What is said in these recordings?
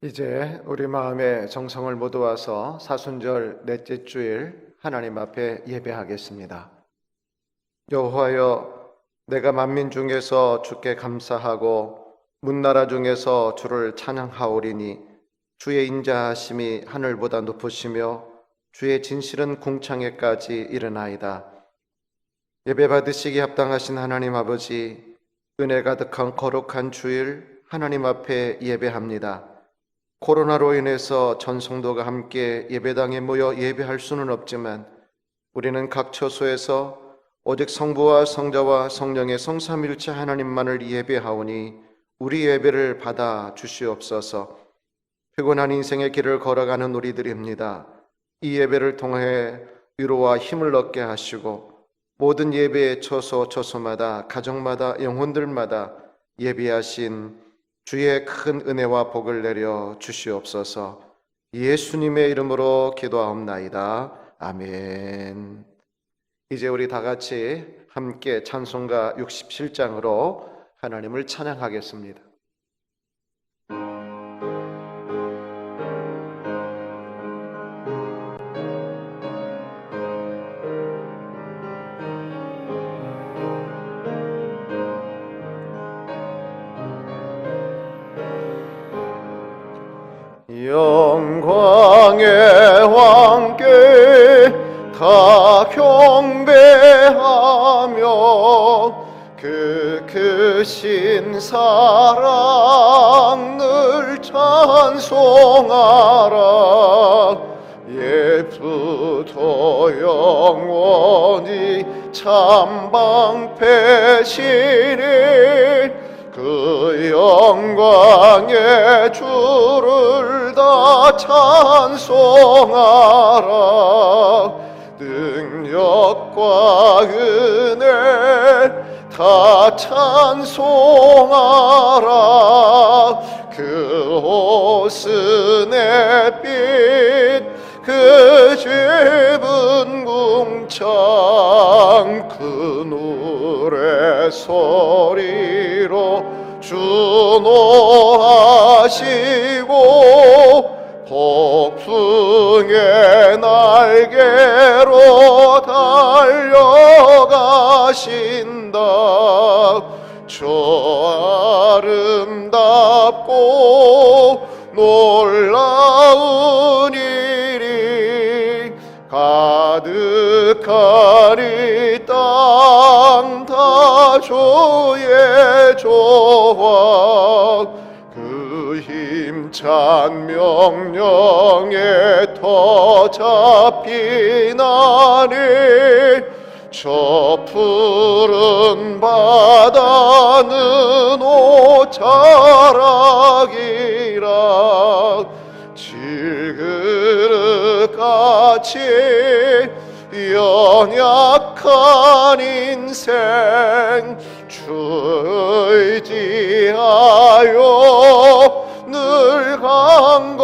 이제 우리 마음에 정성을 모두와서 사순절 넷째 주일 하나님 앞에 예배하겠습니다. 여호와여, 내가 만민 중에서 주께 감사하고 문나라 중에서 주를 찬양하오리니 주의 인자하심이 하늘보다 높으시며 주의 진실은 궁창에까지 이르나이다. 예배 받으시기 합당하신 하나님 아버지, 은혜 가득한 거룩한 주일 하나님 앞에 예배합니다. 코로나로 인해서 전 성도가 함께 예배당에 모여 예배할 수는 없지만 우리는 각 처소에서 오직 성부와 성자와 성령의 성삼일체 하나님만을 예배하오니 우리 예배를 받아 주시옵소서. 피곤한 인생의 길을 걸어가는 우리들입니다. 이 예배를 통해 위로와 힘을 얻게 하시고 모든 예배의 처소마다 가정마다 영혼들마다 예배하신 주의 큰 은혜와 복을 내려 주시옵소서. 예수님의 이름으로 기도하옵나이다. 아멘. 이제 우리 다 같이 함께 찬송가 67장으로 하나님을 찬양하겠습니다. 영광의 왕께 다 경배하며 그 크신 사랑 늘 찬송하라. 예수도 영원히 참방패시니 그 영광의 주를 다 찬송하라. 능력과 은혜 다 찬송하라. 그 옷은 햇빛 그 좁은 궁창 그 노래 소리로 준호하시고 폭풍의 날개로 달려가신다. 저 아름답고 놀라운 일이 가득한 이 땅 다 주의 조화 그 힘찬 명령에 터 잡히나니 저 푸른 바다는 옷자락이라. 질그릇같이 연약한 인생 주 의지하여 늘 강건하리.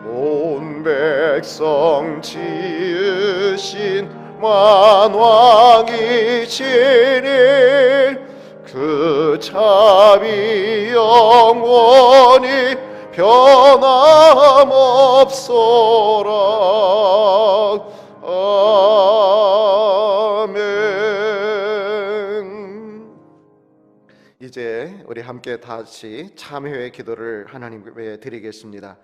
온 백성 지으신 만왕이시니 그 자비 영원히 변함없소라. 아멘. 이제 우리 함께 다시 참회의 기도를 하나님께 드리겠습니다.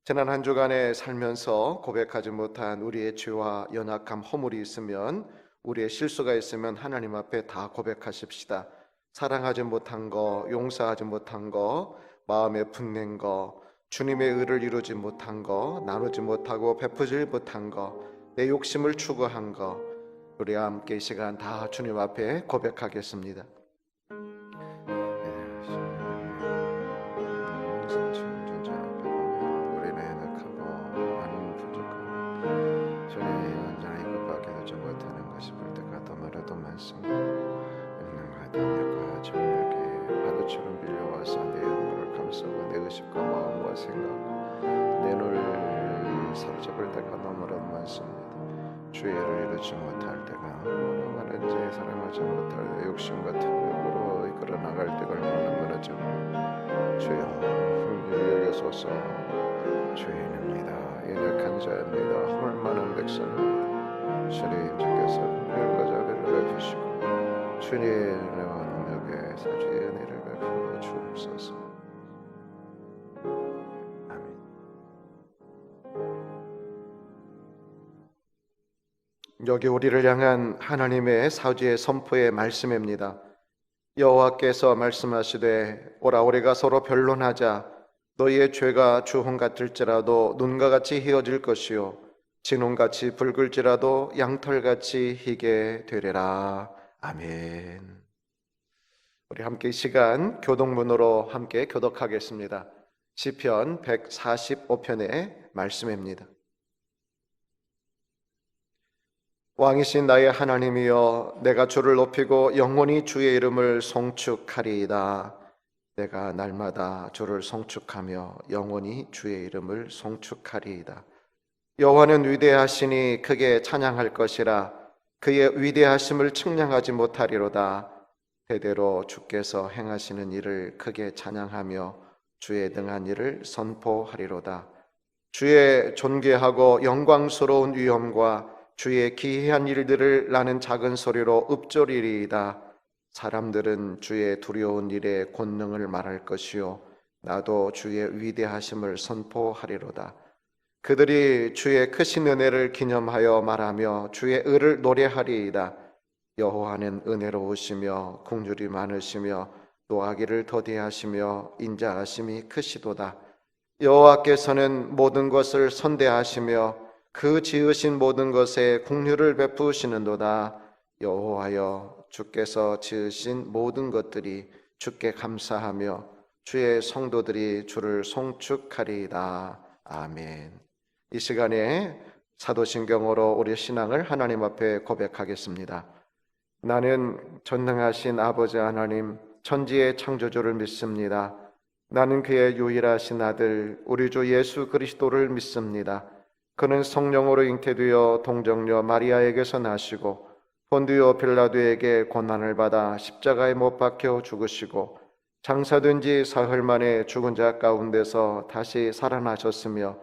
지난 한 주간에 살면서 고백하지 못한 우리의 죄와 연약함, 허물이 있으면, 우리의 실수가 있으면 하나님 앞에 다 고백하십시다. 사랑하지 못한 거, 용서하지 못한 거, 마음에 분낸 거, 주님의 의를 이루지 못한 거, 나누지 못하고 베푸지 못한 거, 내 욕심을 추구한 거, 우리와 함께 이 시간 다 주님 앞에 고백하겠습니다. 내 눈을 사로잡을 때가 너무나 많습니다. 주의를 이루지 못할 때가 얼마나 많은지, 사랑하지 못할 때 욕심 같은 욕으로 이끌어 나갈 때가 얼마나 많은지 주여 긍휼히 여기소서. 주인입니다. 연약한 자입니다. 허물 많은 백성입니다. 주님, 주께서 긍휼과 자비를 베푸시고 주님 내와 능력에 사주의 은혜를 베풀어 주옵소서. 아멘. 여기 우리를 향한 하나님의 사주의 선포의 말씀입니다. 여호와께서 말씀하시되 오라, 우리가 서로 변론하자. 너희의 죄가 주홍 같을지라도 눈과 같이 희어질 것이요 진홍같이 붉을지라도 양털같이 희게 되리라. 아멘. 우리 함께 이 시간 교독문으로 함께 교독하겠습니다. 시편 145편의 말씀입니다. 왕이신 나의 하나님이여, 내가 주를 높이고 영원히 주의 이름을 송축하리이다. 내가 날마다 주를 송축하며 영원히 주의 이름을 송축하리이다. 여호와는 위대하시니 크게 찬양할 것이라. 그의 위대하심을 측량하지 못하리로다. 대대로 주께서 행하시는 일을 크게 찬양하며 주의 능한 일을 선포하리로다. 주의 존귀하고 영광스러운 위엄과 주의 기이한 일들을 나는 작은 소리로 읊조리리이다. 사람들은 주의 두려운 일의 권능을 말할 것이요 나도 주의 위대하심을 선포하리로다. 그들이 주의 크신 은혜를 기념하여 말하며 주의 의를 노래하리이다. 여호와는 은혜로우시며 긍휼이 많으시며 노하기를 더디하시며 인자하심이 크시도다. 여호와께서는 모든 것을 선대하시며 그 지으신 모든 것에 긍휼을 베푸시는도다. 여호와여, 주께서 지으신 모든 것들이 주께 감사하며 주의 성도들이 주를 송축하리이다. 아멘. 이 시간에 사도신경으로 우리 신앙을 하나님 앞에 고백하겠습니다. 나는 전능하신 아버지 하나님, 천지의 창조주를 믿습니다. 나는 그의 유일하신 아들 우리 주 예수 그리스도를 믿습니다. 그는 성령으로 잉태되어 동정녀 마리아에게서 나시고 본디오 빌라도에게 고난을 받아 십자가에 못 박혀 죽으시고 장사된 지 사흘 만에 죽은 자 가운데서 다시 살아나셨으며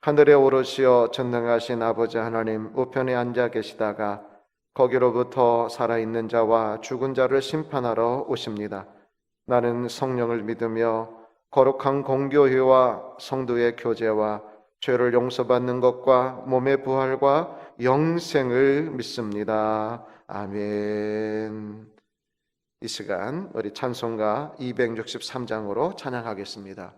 하늘에 오르시어 전능하신 아버지 하나님 우편에 앉아 계시다가 거기로부터 살아있는 자와 죽은 자를 심판하러 오십니다. 나는 성령을 믿으며 거룩한 공교회와 성도의 교제와 죄를 용서받는 것과 몸의 부활과 영생을 믿습니다. 아멘. 이 시간 우리 찬송가 263장으로 찬양하겠습니다.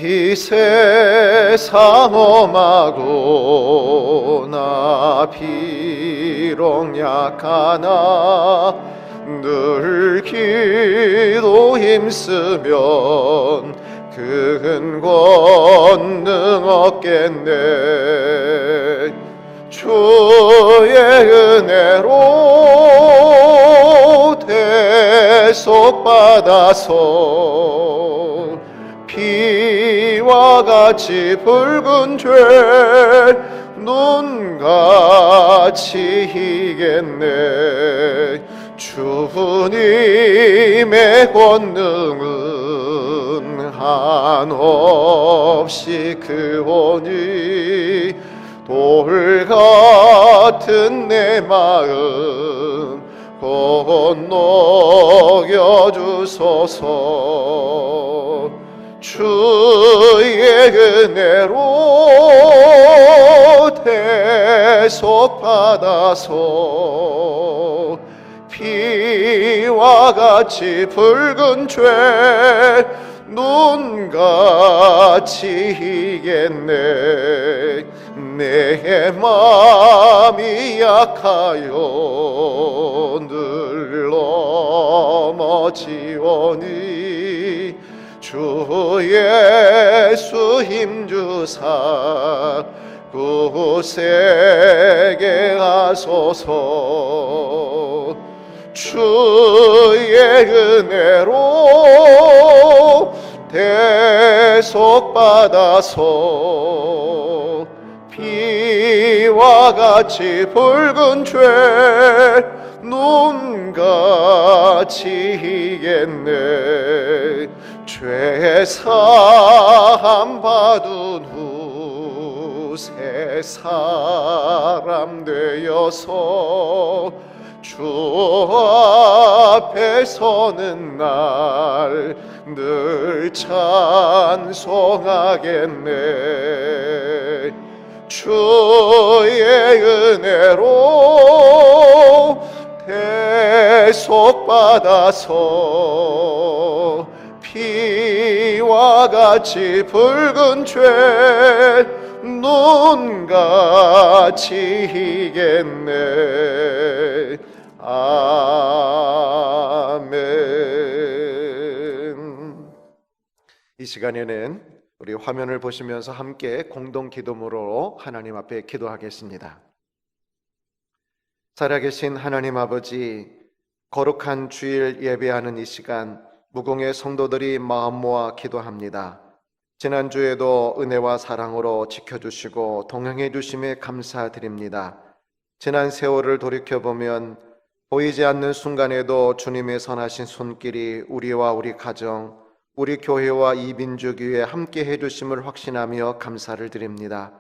이 세상 험하고 나 비록 약하나 늘 기도 힘쓰면 큰 권능 얻겠네. 주의 은혜로 대속받아서 피와 같이 붉은 죄 눈같이 희겠네. 주님의 권능은 한없이 크오니 돌 같은 내 마음 건너겨 주소서. 주의 은혜로 대속받아서 피와 같이 붉은 죄 눈같이 희겠네. 내 마음이 약하여 늘 넘어지오니 주 예수 힘주사 굳세게 하소서. 주의 은혜로 대속받아서 피와 같이 붉은 죄 눈같이 이겠네. 죄 사함 받은 후 새 사람 되어서 주 앞에 서는 날 늘 찬송하겠네. 주의 은혜로 대속받아서 피와 같이 붉은 죄 눈같이 이겠네. 아멘. 이 시간에는 우리 화면을 보시면서 함께 공동 기도문으로 하나님 앞에 기도하겠습니다. 살아계신 하나님 아버지, 거룩한 주일 예배하는 이 시간 무공의 성도들이 마음 모아 기도합니다. 지난주에도 은혜와 사랑으로 지켜주시고 동행해 주심에 감사드립니다. 지난 세월을 돌이켜보면 보이지 않는 순간에도 주님의 선하신 손길이 우리와 우리 가정, 우리 교회와 이 민족 위에 함께 해주심을 확신하며 감사를 드립니다.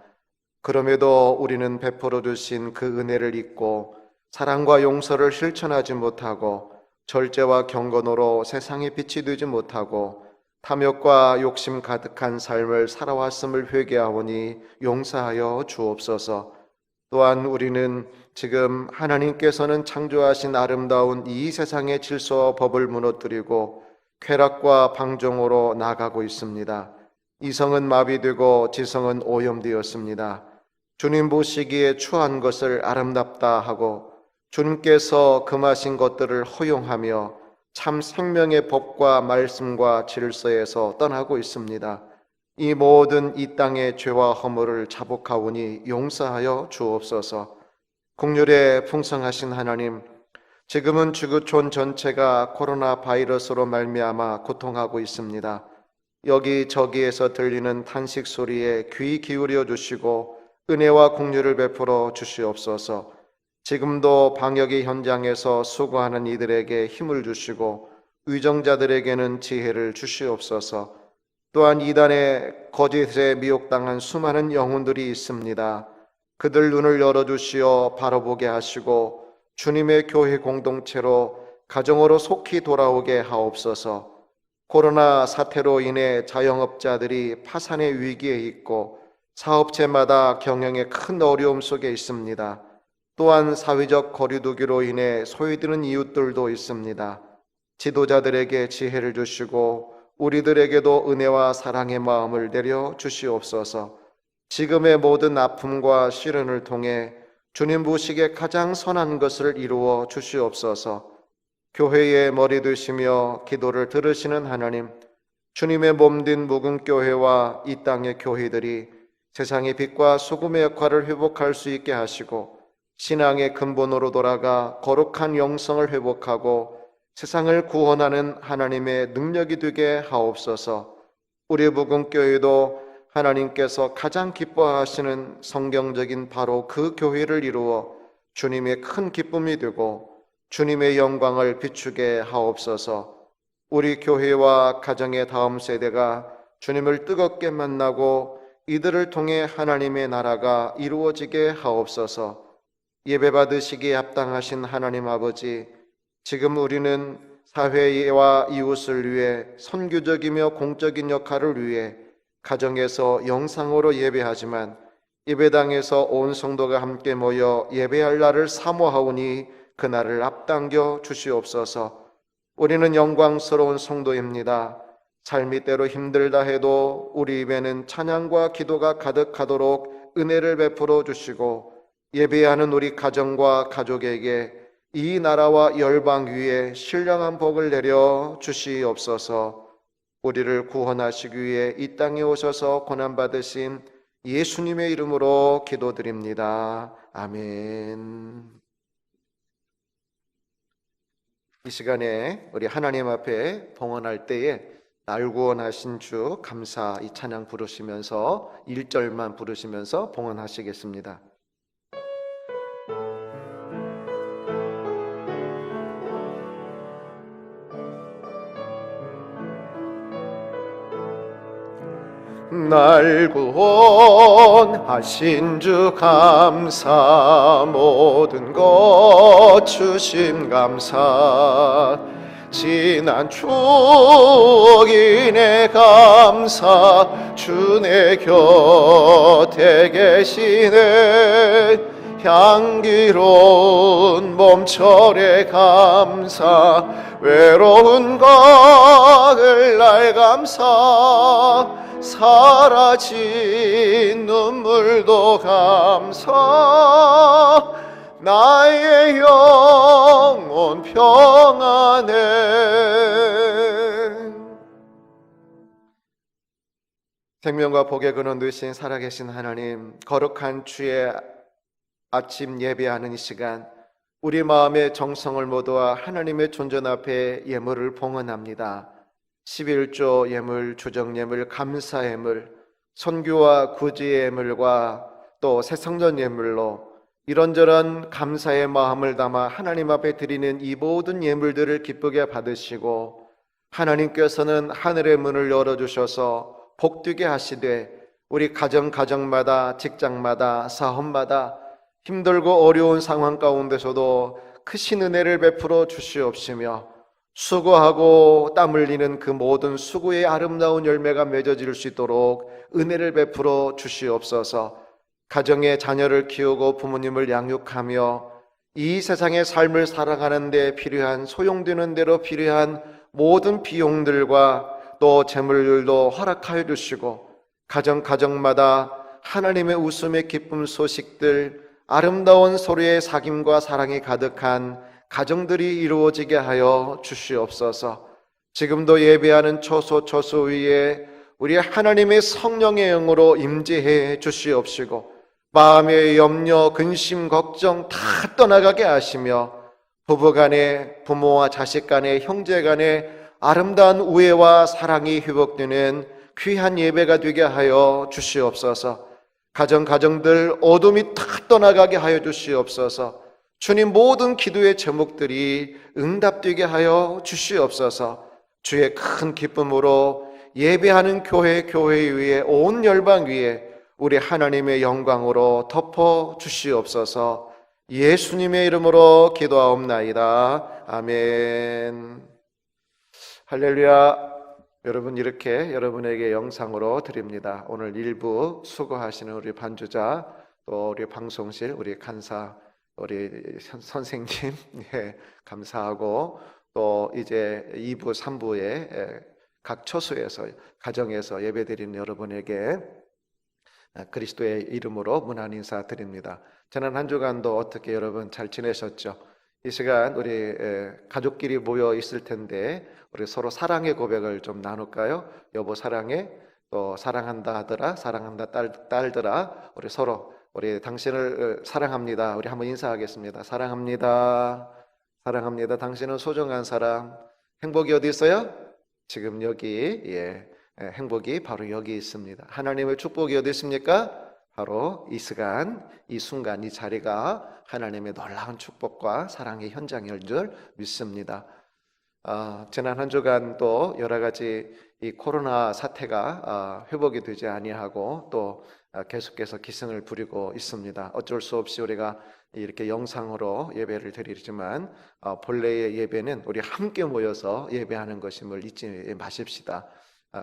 그럼에도 우리는 베풀어 주신 그 은혜를 잊고 사랑과 용서를 실천하지 못하고 절제와 경건으로 세상에 빛이 되지 못하고 탐욕과 욕심 가득한 삶을 살아왔음을 회개하오니 용서하여 주옵소서. 또한 우리는 지금 하나님께서는 창조하신 아름다운 이 세상의 질서와 법을 무너뜨리고 쾌락과 방종으로 나가고 있습니다. 이성은 마비되고 지성은 오염되었습니다. 주님 보시기에 추한 것을 아름답다 하고 주님께서 금하신 것들을 허용하며 참 생명의 법과 말씀과 질서에서 떠나고 있습니다. 이 모든 이 땅의 죄와 허물을 자복하오니 용서하여 주옵소서. 긍휼에 풍성하신 하나님, 지금은 지구촌 전체가 코로나 바이러스로 말미암아 고통하고 있습니다. 여기저기에서 들리는 탄식 소리에 귀 기울여 주시고 은혜와 긍휼을 베풀어 주시옵소서. 지금도 방역의 현장에서 수고하는 이들에게 힘을 주시고 위정자들에게는 지혜를 주시옵소서. 또한 이단의 거짓에 미혹당한 수많은 영혼들이 있습니다. 그들 눈을 열어주시어 바로 보게 하시고 주님의 교회 공동체로 가정으로 속히 돌아오게 하옵소서. 코로나 사태로 인해 자영업자들이 파산의 위기에 있고 사업체마다 경영에 큰 어려움 속에 있습니다. 또한 사회적 거리두기로 인해 소외되는 이웃들도 있습니다. 지도자들에게 지혜를 주시고 우리들에게도 은혜와 사랑의 마음을 내려 주시옵소서. 지금의 모든 아픔과 시련을 통해 주님 보시기에 가장 선한 것을 이루어 주시옵소서. 교회의 머리 되시며 기도를 들으시는 하나님, 주님의 몸된 묵은교회와 이 땅의 교회들이 세상의 빛과 소금의 역할을 회복할 수 있게 하시고 신앙의 근본으로 돌아가 거룩한 영성을 회복하고 세상을 구원하는 하나님의 능력이 되게 하옵소서. 우리 묵은교회도 하나님께서 가장 기뻐하시는 성경적인 바로 그 교회를 이루어 주님의 큰 기쁨이 되고 주님의 영광을 비추게 하옵소서. 우리 교회와 가정의 다음 세대가 주님을 뜨겁게 만나고 이들을 통해 하나님의 나라가 이루어지게 하옵소서. 예배 받으시기에 합당하신 하나님 아버지, 지금 우리는 사회와 이웃을 위해 선교적이며 공적인 역할을 위해 가정에서 영상으로 예배하지만 예배당에서 온 성도가 함께 모여 예배할 날을 사모하오니 그날을 앞당겨 주시옵소서. 우리는 영광스러운 성도입니다. 삶이 때로 힘들다 해도 우리 입에는 찬양과 기도가 가득하도록 은혜를 베풀어 주시고 예배하는 우리 가정과 가족에게 이 나라와 열방 위에 신령한 복을 내려 주시옵소서. 우리를 구원하시기 위해 이 땅에 오셔서 고난받으신 예수님의 이름으로 기도드립니다. 아멘. 이 시간에 우리 하나님 앞에 봉헌할 때에 날 구원하신 주 감사 이 찬양 부르시면서 1절만 부르시면서 봉헌하시겠습니다. 날 구원하신 주 감사, 모든 것 주심 감사, 지난 추억이 내 감사, 주 내 곁에 계시네. 향기로운 몸철의 감사, 외로운 가을 날 감사, 사라진 눈물도 감사, 나의 영혼 평안해. 생명과 복의 근원 되신 살아계신 하나님, 거룩한 주의 아침 예배하는 이 시간, 우리 마음의 정성을 모두와 하나님의 존전 앞에 예물을 봉헌합니다. 11조 예물, 주정 예물, 감사 예물, 선교와 구제의 예물과 또 새성전 예물로 이런저런 감사의 마음을 담아 하나님 앞에 드리는 이 모든 예물들을 기쁘게 받으시고, 하나님께서는 하늘의 문을 열어주셔서 복되게 하시되 우리 가정마다, 직장마다, 사업마다 힘들고 어려운 상황 가운데서도 크신 은혜를 베풀어 주시옵시며, 수고하고 땀 흘리는 그 모든 수고의 아름다운 열매가 맺어질 수 있도록 은혜를 베풀어 주시옵소서. 가정의 자녀를 키우고 부모님을 양육하며 이 세상의 삶을 살아가는 데 필요한, 소용되는 대로 필요한 모든 비용들과 또 재물들도 허락하여 주시고, 가정마다 하나님의 웃음의 기쁨 소식들, 아름다운 소리의 사귐과 사랑이 가득한 가정들이 이루어지게 하여 주시옵소서. 지금도 예배하는 초소 위에 우리 하나님의 성령의 영으로 임재해 주시옵시고, 마음의 염려, 근심, 걱정 다 떠나가게 하시며, 부부간에, 부모와 자식간에, 형제간에 아름다운 우애와 사랑이 회복되는 귀한 예배가 되게 하여 주시옵소서. 가정들 어둠이 다 떠나가게 하여 주시옵소서. 주님, 모든 기도의 제목들이 응답되게 하여 주시옵소서. 주의 큰 기쁨으로 예배하는 교회 위에, 온 열방 위에 우리 하나님의 영광으로 덮어 주시옵소서. 예수님의 이름으로 기도하옵나이다. 아멘. 할렐루야. 여러분, 이렇게 여러분에게 영상으로 드립니다. 오늘 일부 수고하시는 우리 반주자, 또 우리 방송실, 우리 간사, 우리 선생님, 예, 감사하고, 또 이제 2부, 3부에 각 처소에서, 가정에서 예배드리는 여러분에게 그리스도의 이름으로 문안 인사 드립니다. 지난 한 주간도 어떻게 여러분 잘 지내셨죠? 이 시간 우리 가족끼리 모여 있을 텐데 우리 서로 사랑의 고백을 좀 나눌까요? 여보 사랑해, 또 사랑한다 아들아, 사랑한다 딸들아, 우리 서로 우리 당신을 사랑합니다. 우리 한번 인사하겠습니다. 사랑합니다. 사랑합니다. 당신은 소중한 사람. 행복이 어디 있어요? 지금 여기. 행복이 바로 여기 있습니다. 하나님의 축복이 어디 있습니까? 바로 이 시간, 이 순간, 이 자리가 하나님의 놀라운 축복과 사랑의 현장일 줄 믿습니다. 지난 한 주간 또 여러 가지 이 코로나 사태가 회복이 되지 아니하고 또 계속해서 기승을 부리고 있습니다. 어쩔 수 없이 우리가 이렇게 영상으로 예배를 드리지만 본래의 예배는 우리 함께 모여서 예배하는 것임을 잊지 마십시다.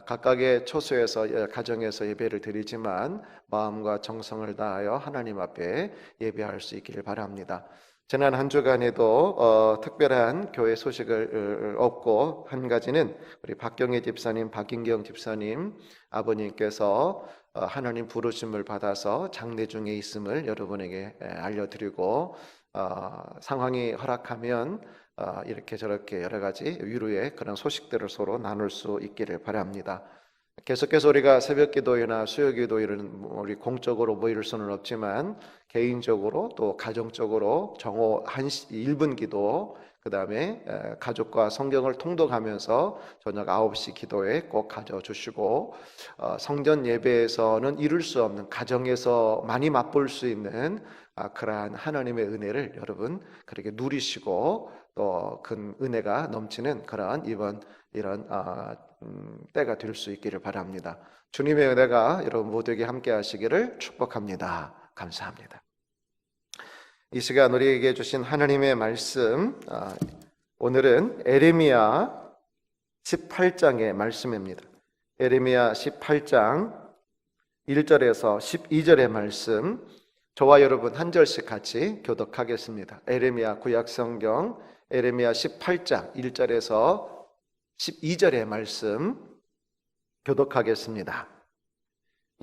각각의 처소에서, 가정에서 예배를 드리지만 마음과 정성을 다하여 하나님 앞에 예배할 수 있기를 바랍니다. 지난 한 주간에도 특별한 교회 소식을 얻고, 한 가지는 우리 박경혜 집사님, 박인경 집사님 아버님께서 하나님 부르심을 받아서 장례 중에 있음을 여러분에게 알려드리고, 상황이 허락하면 이렇게 저렇게 여러 가지 위로의 그런 소식들을 서로 나눌 수 있기를 바랍니다. 계속해서 우리가 새벽기도회나 수요기도 이런 우리 공적으로 모일 수는 없지만 개인적으로 또 가정적으로 정오 1분 기도, 그 다음에 가족과 성경을 통독하면서 저녁 9시 기도에 꼭 가져주시고, 성전 예배에서는 이룰 수 없는, 가정에서 많이 맛볼 수 있는 그러한 하나님의 은혜를 여러분 그렇게 누리시고 또 그 은혜가 넘치는 그러한 이런 때가 될 수 있기를 바랍니다. 주님의 은혜가 여러분 모두에게 함께 하시기를 축복합니다. 감사합니다. 이 시간 우리에게 주신 하나님의 말씀, 오늘은 에레미야 18장의 말씀입니다. 에레미야 18장 1절에서 12절의 말씀, 저와 여러분 한 절씩 같이 교독하겠습니다. 에레미야 구약성경 에레미야 18장 1절에서 12절의 말씀 교독하겠습니다.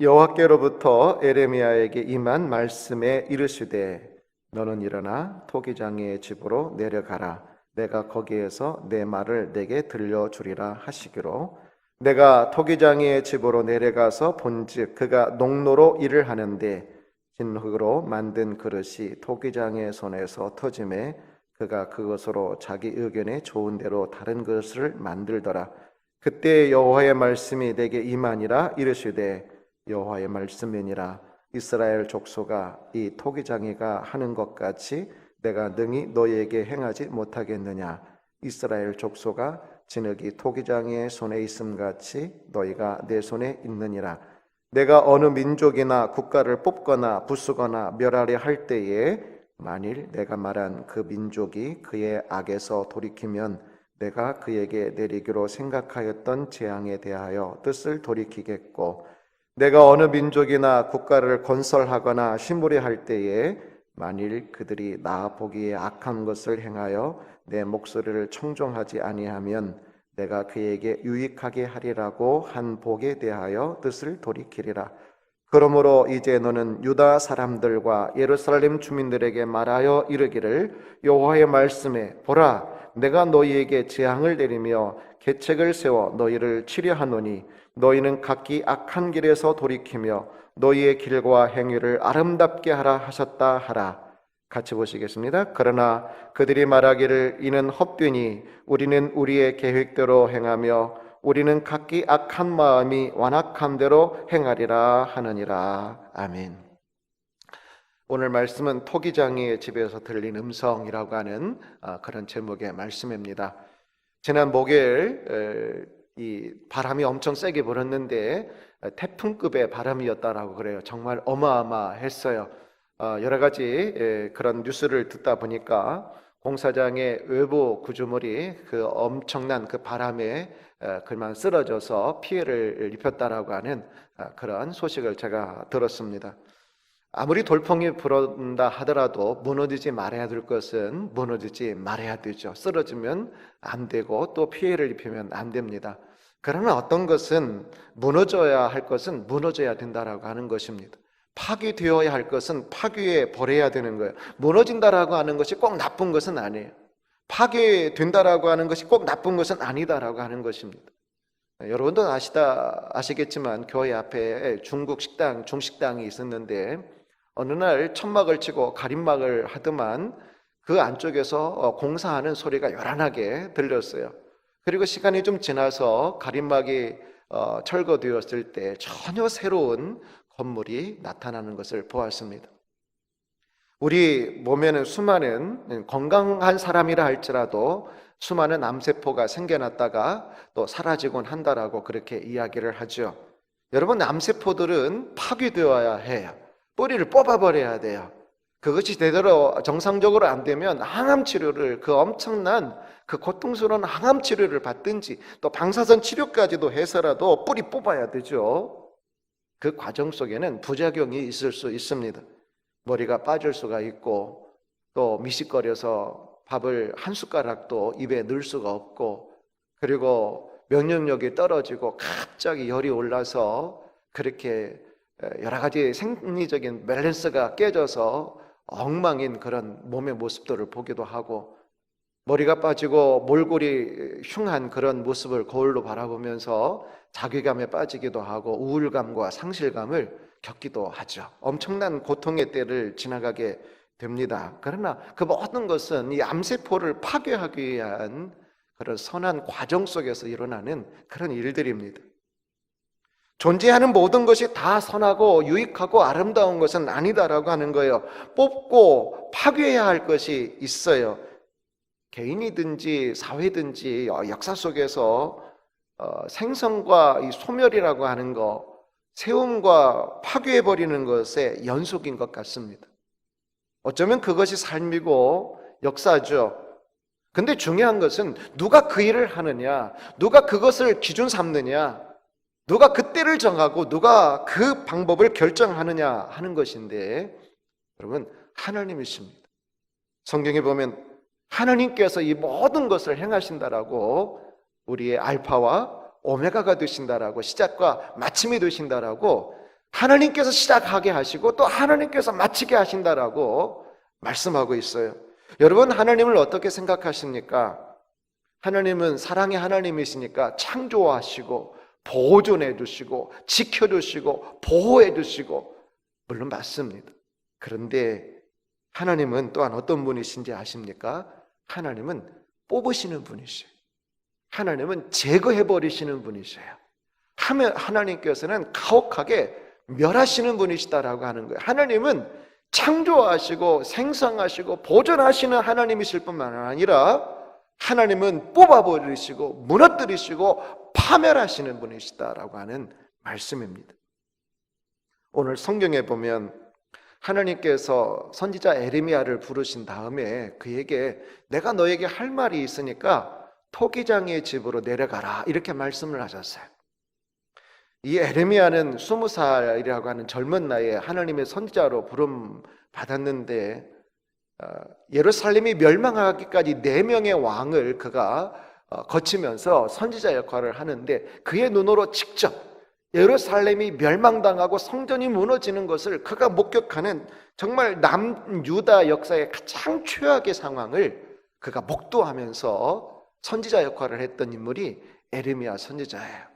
여호와께로부터 에레미야에게 임한 말씀에 이르시되 너는 일어나 토기장이의 집으로 내려가라. 내가 거기에서 내 말을 내게 들려주리라 하시기로, 내가 토기장이의 집으로 내려가서 본즉 그가 농로로 일을 하는데 진흙으로 만든 그릇이 토기장의 손에서 터짐에 그가 그것으로 자기 의견에 좋은 대로 다른 그릇을 만들더라. 그때 여호와의 말씀이 내게 임하니라. 이르시되 여호와의 말씀이니라. 이스라엘 족속아, 이 토기장이가 하는 것 같이 내가 능히 너희에게 행하지 못하겠느냐. 이스라엘 족속아, 진흙이 토기장이의 손에 있음같이 너희가 내 손에 있느니라. 내가 어느 민족이나 국가를 뽑거나 부수거나 멸하려 할 때에 만일 내가 말한 그 민족이 그의 악에서 돌이키면 내가 그에게 내리기로 생각하였던 재앙에 대하여 뜻을 돌이키겠고, 내가 어느 민족이나 국가를 건설하거나 심으려 할 때에 만일 그들이 나 보기에 악한 것을 행하여 내 목소리를 청종하지 아니하면 내가 그에게 유익하게 하리라고 한 복에 대하여 뜻을 돌이키리라. 그러므로 이제 너는 유다 사람들과 예루살렘 주민들에게 말하여 이르기를, 여호와의 말씀에 보라, 내가 너희에게 재앙을 내리며 계책을 세워 너희를 치려하노니 너희는 각기 악한 길에서 돌이키며 너희의 길과 행위를 아름답게 하라 하셨다 하라. 같이 보시겠습니다. 그러나 그들이 말하기를 이는 헛되니 우리는 우리의 계획대로 행하며 우리는 각기 악한 마음이 완악한 대로 행하리라 하느니라. 아멘. 오늘 말씀은 토기장이의 집에서 들린 음성이라고 하는 그런 제목의 말씀입니다. 지난 목요일 이 바람이 엄청 세게 불었는데 태풍급의 바람이었다라고 그래요. 정말 어마어마했어요. 여러 가지 그런 뉴스를 듣다 보니까 공사장의 외부 구조물이 그 엄청난 그 바람에 그만 쓰러져서 피해를 입혔다라고 하는 그런 소식을 제가 들었습니다. 아무리 돌풍이 불어온다 하더라도 무너지지 말아야 될 것은 무너지지 말아야 되죠. 쓰러지면 안 되고 또 피해를 입히면 안 됩니다. 그러나 어떤 것은 무너져야 할 것은 무너져야 된다라고 하는 것입니다. 파괴되어야 할 것은 파괴해 버려야 되는 거예요. 무너진다라고 하는 것이 꼭 나쁜 것은 아니에요. 파괴된다라고 하는 것이 꼭 나쁜 것은 아니다라고 하는 것입니다. 여러분도 아시겠지만 교회 앞에 중국 식당, 중식당이 있었는데 어느 날 천막을 치고 가림막을 하더만 그 안쪽에서 공사하는 소리가 요란하게 들렸어요. 그리고 시간이 좀 지나서 가림막이 철거되었을 때 전혀 새로운 건물이 나타나는 것을 보았습니다. 우리 몸에는 수많은 건강한 사람이라 할지라도 수많은 암세포가 생겨났다가 또 사라지곤 한다라고 그렇게 이야기를 하죠. 여러분, 암세포들은 파괴되어야 해요. 뿌리를 뽑아버려야 돼요. 그것이 제대로 정상적으로 안 되면 항암 치료를, 그 엄청난 그 고통스러운 항암 치료를 받든지 또 방사선 치료까지도 해서라도 뿌리 뽑아야 되죠. 그 과정 속에는 부작용이 있을 수 있습니다. 머리가 빠질 수가 있고 또 미식거려서 밥을 한 숟가락도 입에 넣을 수가 없고, 그리고 면역력이 떨어지고 갑자기 열이 올라서 그렇게 여러 가지 생리적인 밸런스가 깨져서 엉망인 그런 몸의 모습들을 보기도 하고, 머리가 빠지고 몰골이 흉한 그런 모습을 거울로 바라보면서 자괴감에 빠지기도 하고 우울감과 상실감을 겪기도 하죠. 엄청난 고통의 때를 지나가게 됩니다. 그러나 그 모든 것은 이 암세포를 파괴하기 위한 그런 선한 과정 속에서 일어나는 그런 일들입니다. 존재하는 모든 것이 다 선하고 유익하고 아름다운 것은 아니다라고 하는 거예요. 뽑고 파괴해야 할 것이 있어요. 개인이든지 사회든지 역사 속에서 생성과 이 소멸이라고 하는 거, 세움과 파괴해버리는 것의 연속인 것 같습니다. 어쩌면 그것이 삶이고 역사죠. 근데 중요한 것은 누가 그 일을 하느냐, 누가 그것을 기준 삼느냐, 누가 그 때를 정하고 누가 그 방법을 결정하느냐 하는 것인데, 여러분, 하나님이십니다. 성경에 보면 하나님께서 이 모든 것을 행하신다라고, 우리의 알파와 오메가가 되신다라고, 시작과 마침이 되신다라고, 하나님께서 시작하게 하시고 또 하나님께서 마치게 하신다라고 말씀하고 있어요. 여러분, 하나님을 어떻게 생각하십니까? 하나님은 사랑의 하나님이시니까 창조하시고 보존해 주시고 지켜 주시고 보호해 주시고, 물론 맞습니다. 그런데 하나님은 또한 어떤 분이신지 아십니까? 하나님은 뽑으시는 분이세요. 하나님은 제거해 버리시는 분이세요. 하나님께서는 가혹하게 멸하시는 분이시다라고 하는 거예요. 하나님은 창조하시고 생성하시고 보존하시는 하나님이실 뿐만 아니라 하나님은 뽑아버리시고 무너뜨리시고 파멸하시는 분이시다라고 하는 말씀입니다. 오늘 성경에 보면 하나님께서 선지자 에레미야를 부르신 다음에 그에게 내가 너에게 할 말이 있으니까 토기장의 집으로 내려가라 이렇게 말씀을 하셨어요. 이 에레미야는 20살이라고 하는 젊은 나이에 하나님의 선지자로 부름 받았는데 예루살렘이 멸망하기까지 4명의 왕을 그가 거치면서 선지자 역할을 하는데, 그의 눈으로 직접 예루살렘이 멸망당하고 성전이 무너지는 것을 그가 목격하는 정말 남유다 역사의 가장 최악의 상황을 그가 목도하면서 선지자 역할을 했던 인물이 에레미야 선지자예요.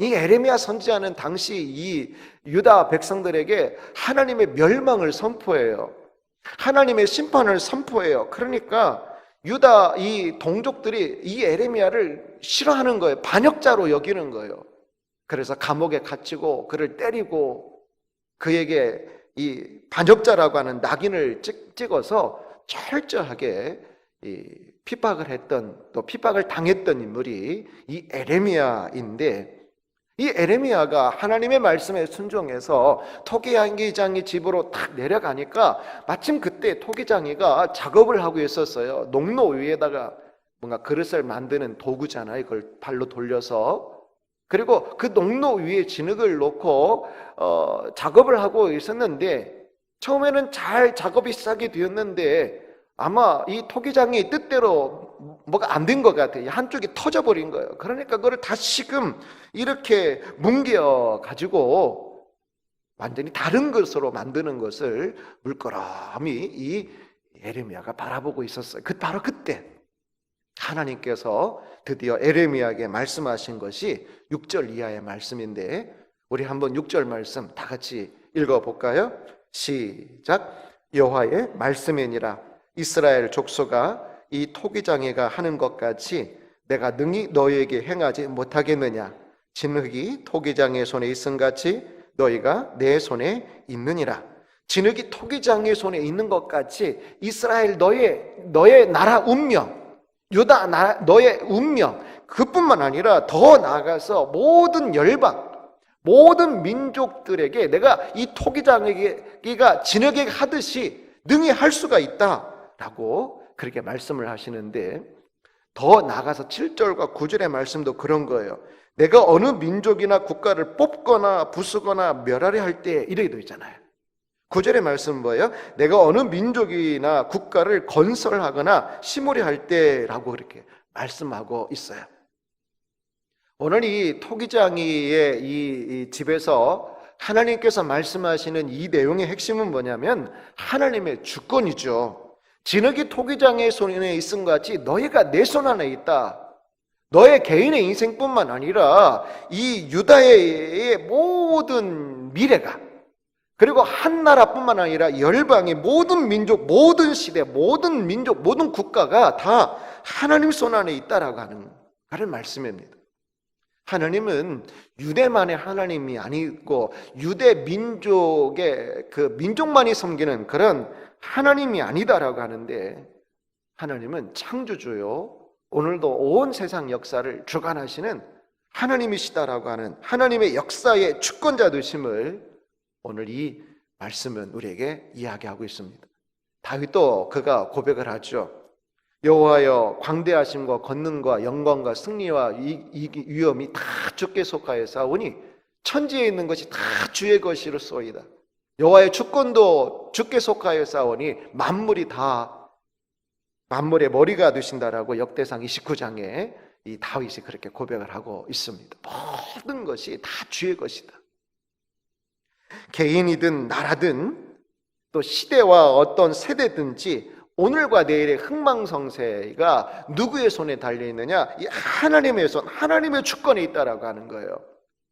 이 에레미야 선지자는 당시 이 유다 백성들에게 하나님의 멸망을 선포해요. 하나님의 심판을 선포해요. 그러니까 유다 이 동족들이 이 에레미야를 싫어하는 거예요. 반역자로 여기는 거예요. 그래서 감옥에 갇히고 그를 때리고 그에게 이 반역자라고 하는 낙인을 찍어서 철저하게 핍박을 했던, 또 핍박을 당했던 인물이 이 에레미야인데, 이 에레미야가 하나님의 말씀에 순종해서 토기장이 집으로 탁 내려가니까 마침 그때 토기장이가 작업을 하고 있었어요. 농로 위에다가 뭔가 그릇을 만드는 도구잖아요. 그걸 발로 돌려서. 그리고 그 농로 위에 진흙을 놓고 작업을 하고 있었는데, 처음에는 잘 작업이 시작이 되었는데 아마 이 토기장이 뜻대로 뭐가 안 된 것 같아요. 한쪽이 터져버린 거예요. 그러니까 그걸 다시금 이렇게 뭉겨 가지고 완전히 다른 것으로 만드는 것을 물끄러미 이 에레미야가 바라보고 있었어요. 바로 그때 하나님께서 드디어 에레미야에게 말씀하신 것이 6절 이하의 말씀인데, 우리 한번 6절 말씀 다 같이 읽어볼까요? 시작. 여호와의 말씀이니라. 이스라엘 족속아, 이 토기장이가 하는 것 같이 내가 능히 너희에게 행하지 못하겠느냐? 진흙이 토기장의 손에 있음같이 너희가 내 손에 있느니라. 진흙이 토기장의 손에 있는 것 같이 이스라엘 너의 나라 운명, 유다 너의 운명, 그뿐만 아니라 더 나아가서 모든 열방, 모든 민족들에게 내가 이 토기장이가 진흙에게 하듯이 능히 할 수가 있다라고 그렇게 말씀을 하시는데, 더 나아가서 7절과 9절의 말씀도 그런 거예요. 내가 어느 민족이나 국가를 뽑거나 부수거나 멸하려 할 때, 이렇게 되어 있잖아요. 9절의 말씀은 뭐예요? 내가 어느 민족이나 국가를 건설하거나 심으려 할 때라고 그렇게 말씀하고 있어요. 오늘 이 토기장이의 이 집에서 하나님께서 말씀하시는 이 내용의 핵심은 뭐냐면 하나님의 주권이죠. 진흙이 토기장의 손에 있음 같이 너희가 내 손 안에 있다. 너의 개인의 인생뿐만 아니라 이 유다의 모든 미래가, 그리고 한 나라뿐만 아니라 열방의 모든 민족, 모든 시대, 모든 민족, 모든 국가가 다 하나님 손 안에 있다라고 하는 말씀입니다. 하나님은 유대만의 하나님이 아니고 유대 민족의 그 민족만이 섬기는 그런 하나님이 아니다라고 하는데, 하나님은 창조주요, 오늘도 온 세상 역사를 주관하시는 하나님이시다라고 하는 하나님의 역사의 주권자 되심을 오늘 이 말씀은 우리에게 이야기하고 있습니다. 다윗도 그가 고백을 하죠. 여호와여, 광대하심과 권능과 영광과 승리와 위엄이 다 주께 속하여 싸우니 천지에 있는 것이 다 주의 것이로소이다. 여호와의 주권도 주께 속하여 싸우니 만물이 다 만물의 머리가 되신다라고 역대상 29장에 이 다윗이 그렇게 고백을 하고 있습니다. 모든 것이 다 주의 것이다. 개인이든 나라든 또 시대와 어떤 세대든지 오늘과 내일의 흥망성쇠가 누구의 손에 달려있느냐? 이 하나님의 손, 하나님의 주권에 있다라고 하는 거예요.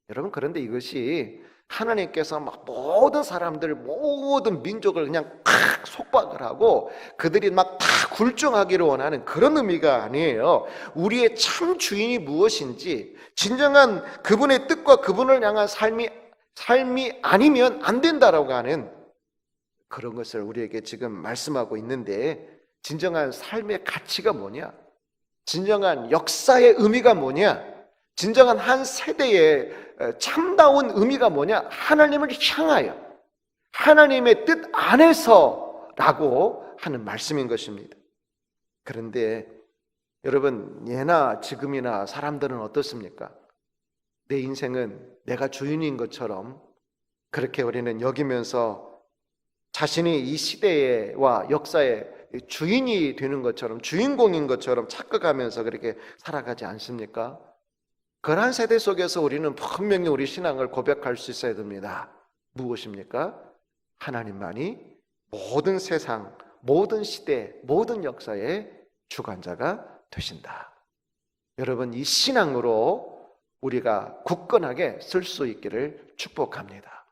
여러분, 그런데 이것이 하나님께서 막 모든 사람들, 모든 민족을 그냥 탁 속박을 하고 그들이 막 다 굴종하기를 원하는 그런 의미가 아니에요. 우리의 참 주인이 무엇인지, 진정한 그분의 뜻과 그분을 향한 삶이 아니면 안 된다라고 하는 그런 것을 우리에게 지금 말씀하고 있는데, 진정한 삶의 가치가 뭐냐? 진정한 역사의 의미가 뭐냐? 진정한 한 세대의 참다운 의미가 뭐냐? 하나님을 향하여 하나님의 뜻 안에서라고 하는 말씀인 것입니다. 그런데 여러분, 예나 지금이나 사람들은 어떻습니까? 내 인생은 내가 주인인 것처럼 그렇게 우리는 여기면서 자신이 이 시대와 역사의 주인이 되는 것처럼, 주인공인 것처럼 착각하면서 그렇게 살아가지 않습니까? 그러한 세대 속에서 우리는 분명히 우리 신앙을 고백할 수 있어야 됩니다. 무엇입니까? 하나님만이 모든 세상, 모든 시대, 모든 역사의 주관자가 되신다. 여러분, 이 신앙으로 우리가 굳건하게 쓸 수 있기를 축복합니다.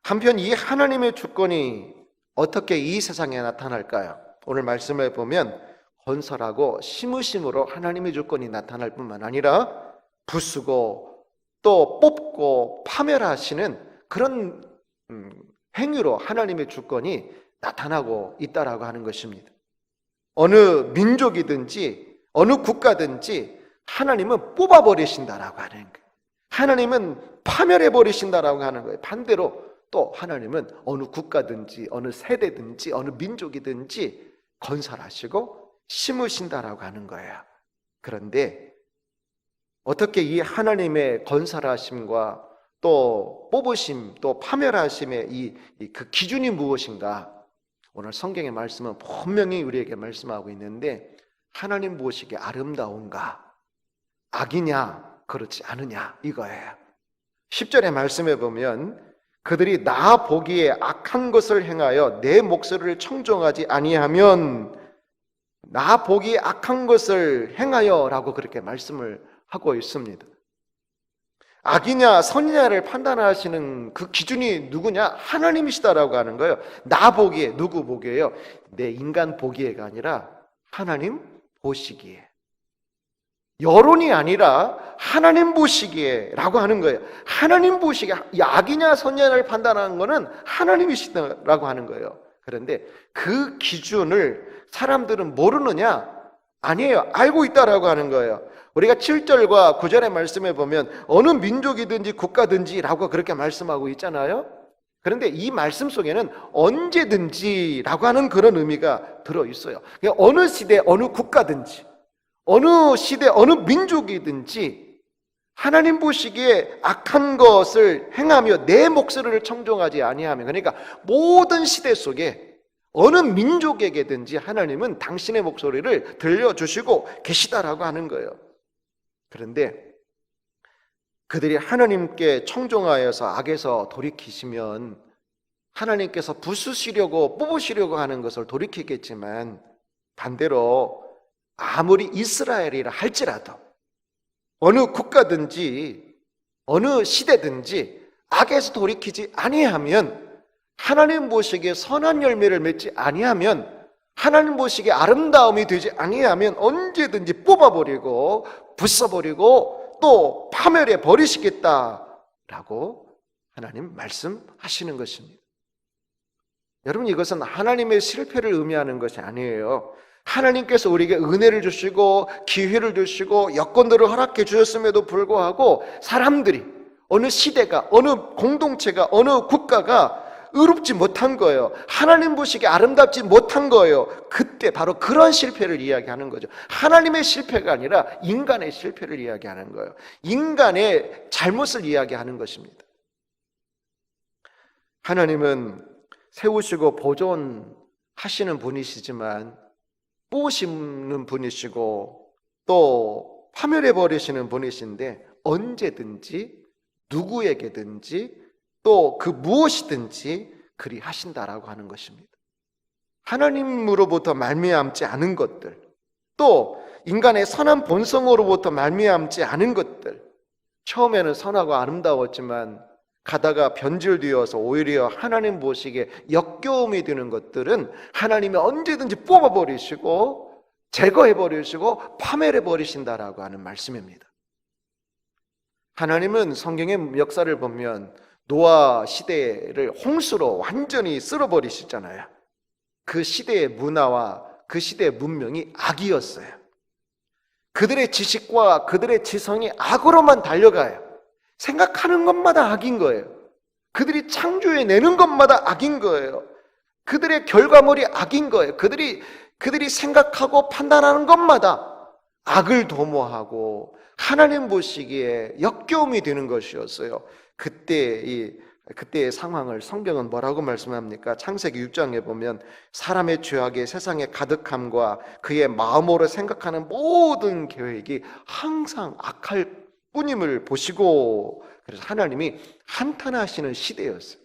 한편 이 하나님의 주권이 어떻게 이 세상에 나타날까요? 오늘 말씀을 보면 건설하고 심으심으로 하나님의 주권이 나타날 뿐만 아니라 부수고 또 뽑고 파멸하시는 그런 행위로 하나님의 주권이 나타나고 있다라고 하는 것입니다. 어느 민족이든지 어느 국가든지 하나님은 뽑아버리신다라고 하는 거예요. 하나님은 파멸해버리신다라고 하는 거예요. 반대로 또 하나님은 어느 국가든지 어느 세대든지 어느 민족이든지 건설하시고 심으신다라고 하는 거예요. 그런데 어떻게 이 하나님의 건설하심과 또 뽑으심, 또 파멸하심의 그 기준이 무엇인가? 오늘 성경의 말씀은 분명히 우리에게 말씀하고 있는데, 하나님 보시기에 아름다운가? 악이냐? 그렇지 않으냐? 이거예요. 10절의 말씀에 보면 그들이 나 보기에 악한 것을 행하여 내 목소리를 청종하지 아니하면, 나 보기에 악한 것을 행하여 라고 그렇게 말씀을 하고 있습니다. 악이냐 선이냐를 판단하시는 그 기준이 누구냐? 하나님이시다라고 하는 거예요. 나 보기에, 누구 보기에요? 내 인간 보기에가 아니라 하나님 보시기에, 여론이 아니라 하나님 보시기에 라고 하는 거예요. 하나님 보시기에, 악이냐 선이냐를 판단하는 거는 하나님이시다라고 하는 거예요. 그런데 그 기준을 사람들은 모르느냐? 아니에요. 알고 있다라고 하는 거예요. 우리가 7절과 9절의 말씀에 보면 어느 민족이든지 국가든지 라고 그렇게 말씀하고 있잖아요. 그런데 이 말씀 속에는 언제든지 라고 하는 그런 의미가 들어있어요. 어느 시대, 어느 국가든지, 어느 시대, 어느 민족이든지 하나님 보시기에 악한 것을 행하며 내 목소리를 청종하지 아니하면, 그러니까 모든 시대 속에 어느 민족에게든지 하나님은 당신의 목소리를 들려주시고 계시다라고 하는 거예요. 그런데 그들이 하나님께 청종하여서 악에서 돌이키시면 하나님께서 부수시려고 뽑으시려고 하는 것을 돌이키겠지만, 반대로 아무리 이스라엘이라 할지라도 어느 국가든지 어느 시대든지 악에서 돌이키지 아니하면, 하나님 보시기에 선한 열매를 맺지 아니하면, 하나님 보시기에 아름다움이 되지 아니하면 언제든지 뽑아버리고 부숴버리고 또 파멸해 버리시겠다라고 하나님 말씀하시는 것입니다. 여러분, 이것은 하나님의 실패를 의미하는 것이 아니에요. 하나님께서 우리에게 은혜를 주시고 기회를 주시고 여건들을 허락해 주셨음에도 불구하고 사람들이, 어느 시대가, 어느 공동체가, 어느 국가가 의롭지 못한 거예요. 하나님 보시기에 아름답지 못한 거예요. 그때 바로 그런 실패를 이야기하는 거죠. 하나님의 실패가 아니라 인간의 실패를 이야기하는 거예요. 인간의 잘못을 이야기하는 것입니다. 하나님은 세우시고 보존하시는 분이시지만 뽑으시는 분이시고 또 파멸해버리시는 분이신데, 언제든지 누구에게든지 또 그 무엇이든지 그리 하신다라고 하는 것입니다. 하나님으로부터 말미암지 않은 것들, 또 인간의 선한 본성으로부터 말미암지 않은 것들, 처음에는 선하고 아름다웠지만 가다가 변질되어서 오히려 하나님 보시기에 역겨움이 되는 것들은 하나님이 언제든지 뽑아버리시고 제거해버리시고 파멸해버리신다라고 하는 말씀입니다. 하나님은 성경의 역사를 보면 노아 시대를 홍수로 완전히 쓸어버리시잖아요. 그 시대의 문화와 그 시대의 문명이 악이었어요. 그들의 지식과 그들의 지성이 악으로만 달려가요. 생각하는 것마다 악인 거예요. 그들이 창조해내는 것마다 악인 거예요. 그들의 결과물이 악인 거예요. 그들이 생각하고 판단하는 것마다 악을 도모하고 하나님 보시기에 역겨움이 되는 것이었어요. 그때의 상황을 성경은 뭐라고 말씀합니까? 창세기 6장에 보면 사람의 죄악이 세상에 가득함과 그의 마음으로 생각하는 모든 계획이 항상 악할 뿐임을 보시고, 그래서 하나님이 한탄하시는 시대였어요.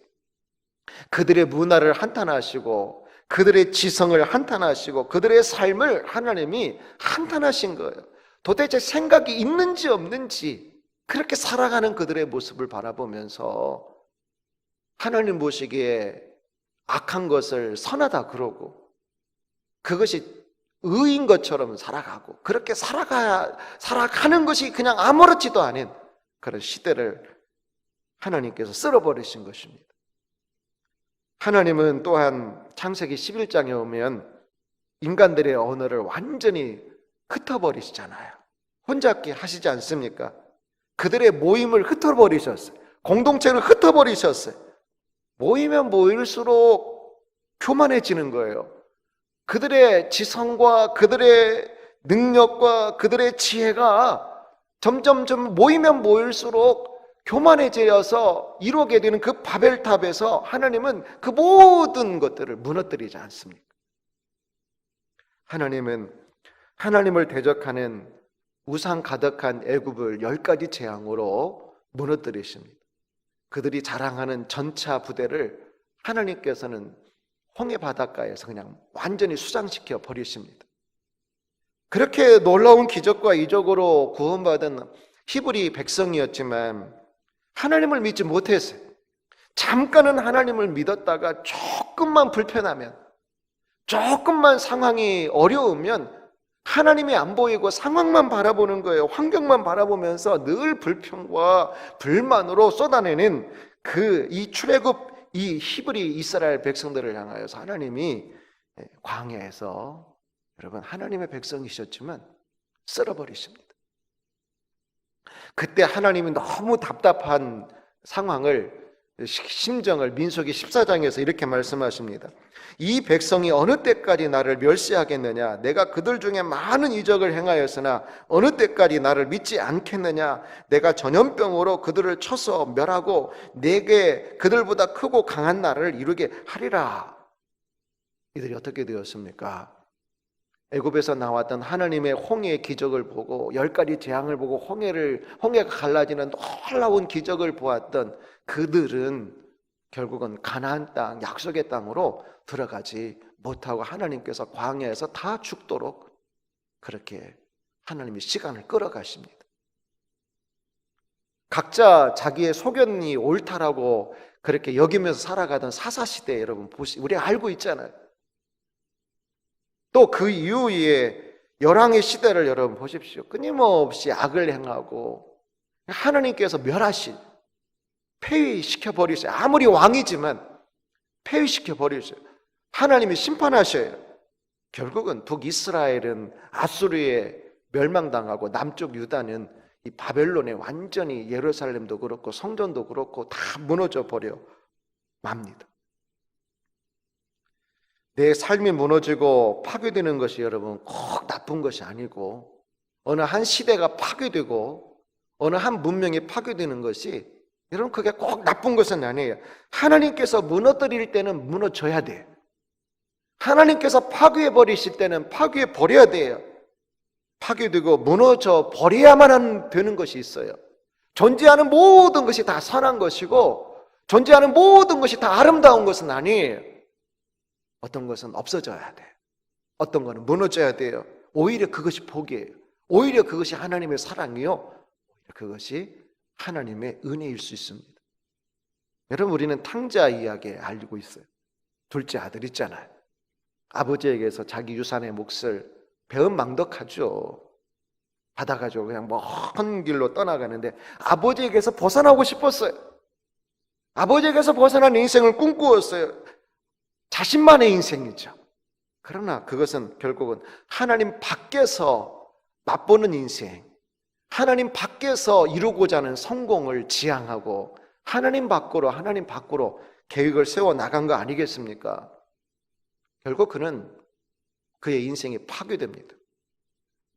그들의 문화를 한탄하시고 그들의 지성을 한탄하시고 그들의 삶을 하나님이 한탄하신 거예요. 도대체 생각이 있는지 없는지 그렇게 살아가는 그들의 모습을 바라보면서 하나님 보시기에 악한 것을 선하다 그러고 그것이 의인 것처럼 살아가고 그렇게 살아가는 것이 그냥 아무렇지도 않은 그런 시대를 하나님께서 쓸어버리신 것입니다. 하나님은 또한 창세기 11장에 오면 인간들의 언어를 완전히 흩어버리시잖아요. 혼잡게 하시지 않습니까? 그들의 모임을 흩어버리셨어요. 공동체를 흩어버리셨어요. 모이면 모일수록 교만해지는 거예요. 그들의 지성과 그들의 능력과 그들의 지혜가 점점 모이면 모일수록 교만해져서 이루게 되는 그 바벨탑에서 하나님은 그 모든 것들을 무너뜨리지 않습니까? 하나님은 하나님을 대적하는 우상 가득한 애굽을 10가지 재앙으로 무너뜨리십니다. 그들이 자랑하는 전차 부대를 하나님께서는 홍해 바닷가에서 그냥 완전히 수장시켜 버리십니다. 그렇게 놀라운 기적과 이적으로 구원받은 히브리 백성이었지만 하나님을 믿지 못했어요. 잠깐은 하나님을 믿었다가 조금만 불편하면, 조금만 상황이 어려우면 하나님이 안 보이고 상황만 바라보는 거예요. 환경만 바라보면서 늘 불평과 불만으로 쏟아내는 이 출애굽 이 히브리 이스라엘 백성들을 향하여서 하나님이 광야에서 여러분 하나님의 백성이셨지만 쓸어버리십니다. 그때 하나님이 너무 답답한 심정을 민수기 14장에서 이렇게 말씀하십니다. 이 백성이 어느 때까지 나를 멸시하겠느냐? 내가 그들 중에 많은 이적을 행하였으나 어느 때까지 나를 믿지 않겠느냐? 내가 전염병으로 그들을 쳐서 멸하고 내게 그들보다 크고 강한 나라를 이루게 하리라. 이들이 어떻게 되었습니까? 애굽에서 나왔던 하나님의 홍해의 기적을 보고 10가지 재앙을 보고 홍해가 갈라지는 놀라운 기적을 보았던 그들은 결국은 가나안 땅, 약속의 땅으로 들어가지 못하고 하나님께서 광야에서 다 죽도록 그렇게 하나님이 시간을 끌어가십니다. 각자 자기의 소견이 옳다라고 그렇게 여기면서 살아가던 사사시대 여러분 우리가 알고 있잖아요. 또 그 이후에 열왕의 시대를 여러분 보십시오. 끊임없이 악을 행하고 하나님께서 멸하신, 폐위시켜버리세요. 아무리 왕이지만 폐위시켜버리세요. 하나님이 심판하셔요. 결국은 북이스라엘은 아수르에 멸망당하고 남쪽 유다는 이 바벨론에 완전히 예루살렘도 그렇고 성전도 그렇고 다 무너져 버려 맙니다. 내 삶이 무너지고 파괴되는 것이 여러분 꼭 나쁜 것이 아니고, 어느 한 시대가 파괴되고 어느 한 문명이 파괴되는 것이 여러분 그게 꼭 나쁜 것은 아니에요. 하나님께서 무너뜨릴 때는 무너져야 돼요. 하나님께서 파괴해 버리실 때는 파괴해 버려야 돼요. 파괴되고 무너져 버려야만 되는 것이 있어요. 존재하는 모든 것이 다 선한 것이고 존재하는 모든 것이 다 아름다운 것은 아니에요. 어떤 것은 없어져야 돼요. 어떤 것은 무너져야 돼요. 오히려 그것이 복이에요. 오히려 그것이 하나님의 사랑이요, 그것이 하나님의 은혜일 수 있습니다. 여러분, 우리는 탕자 이야기 알고 있어요. 둘째 아들 있잖아요. 아버지에게서 자기 유산의 몫을 배은망덕하죠. 받아가지고 그냥 먼 길로 떠나가는데 아버지에게서 벗어나고 싶었어요. 아버지에게서 벗어난 인생을 꿈꾸었어요. 자신만의 인생이죠. 그러나 그것은 결국은 하나님 밖에서 맛보는 인생, 하나님 밖에서 이루고자 하는 성공을 지향하고 하나님 밖으로 계획을 세워 나간 거 아니겠습니까? 결국 그는 그의 인생이 파괴됩니다.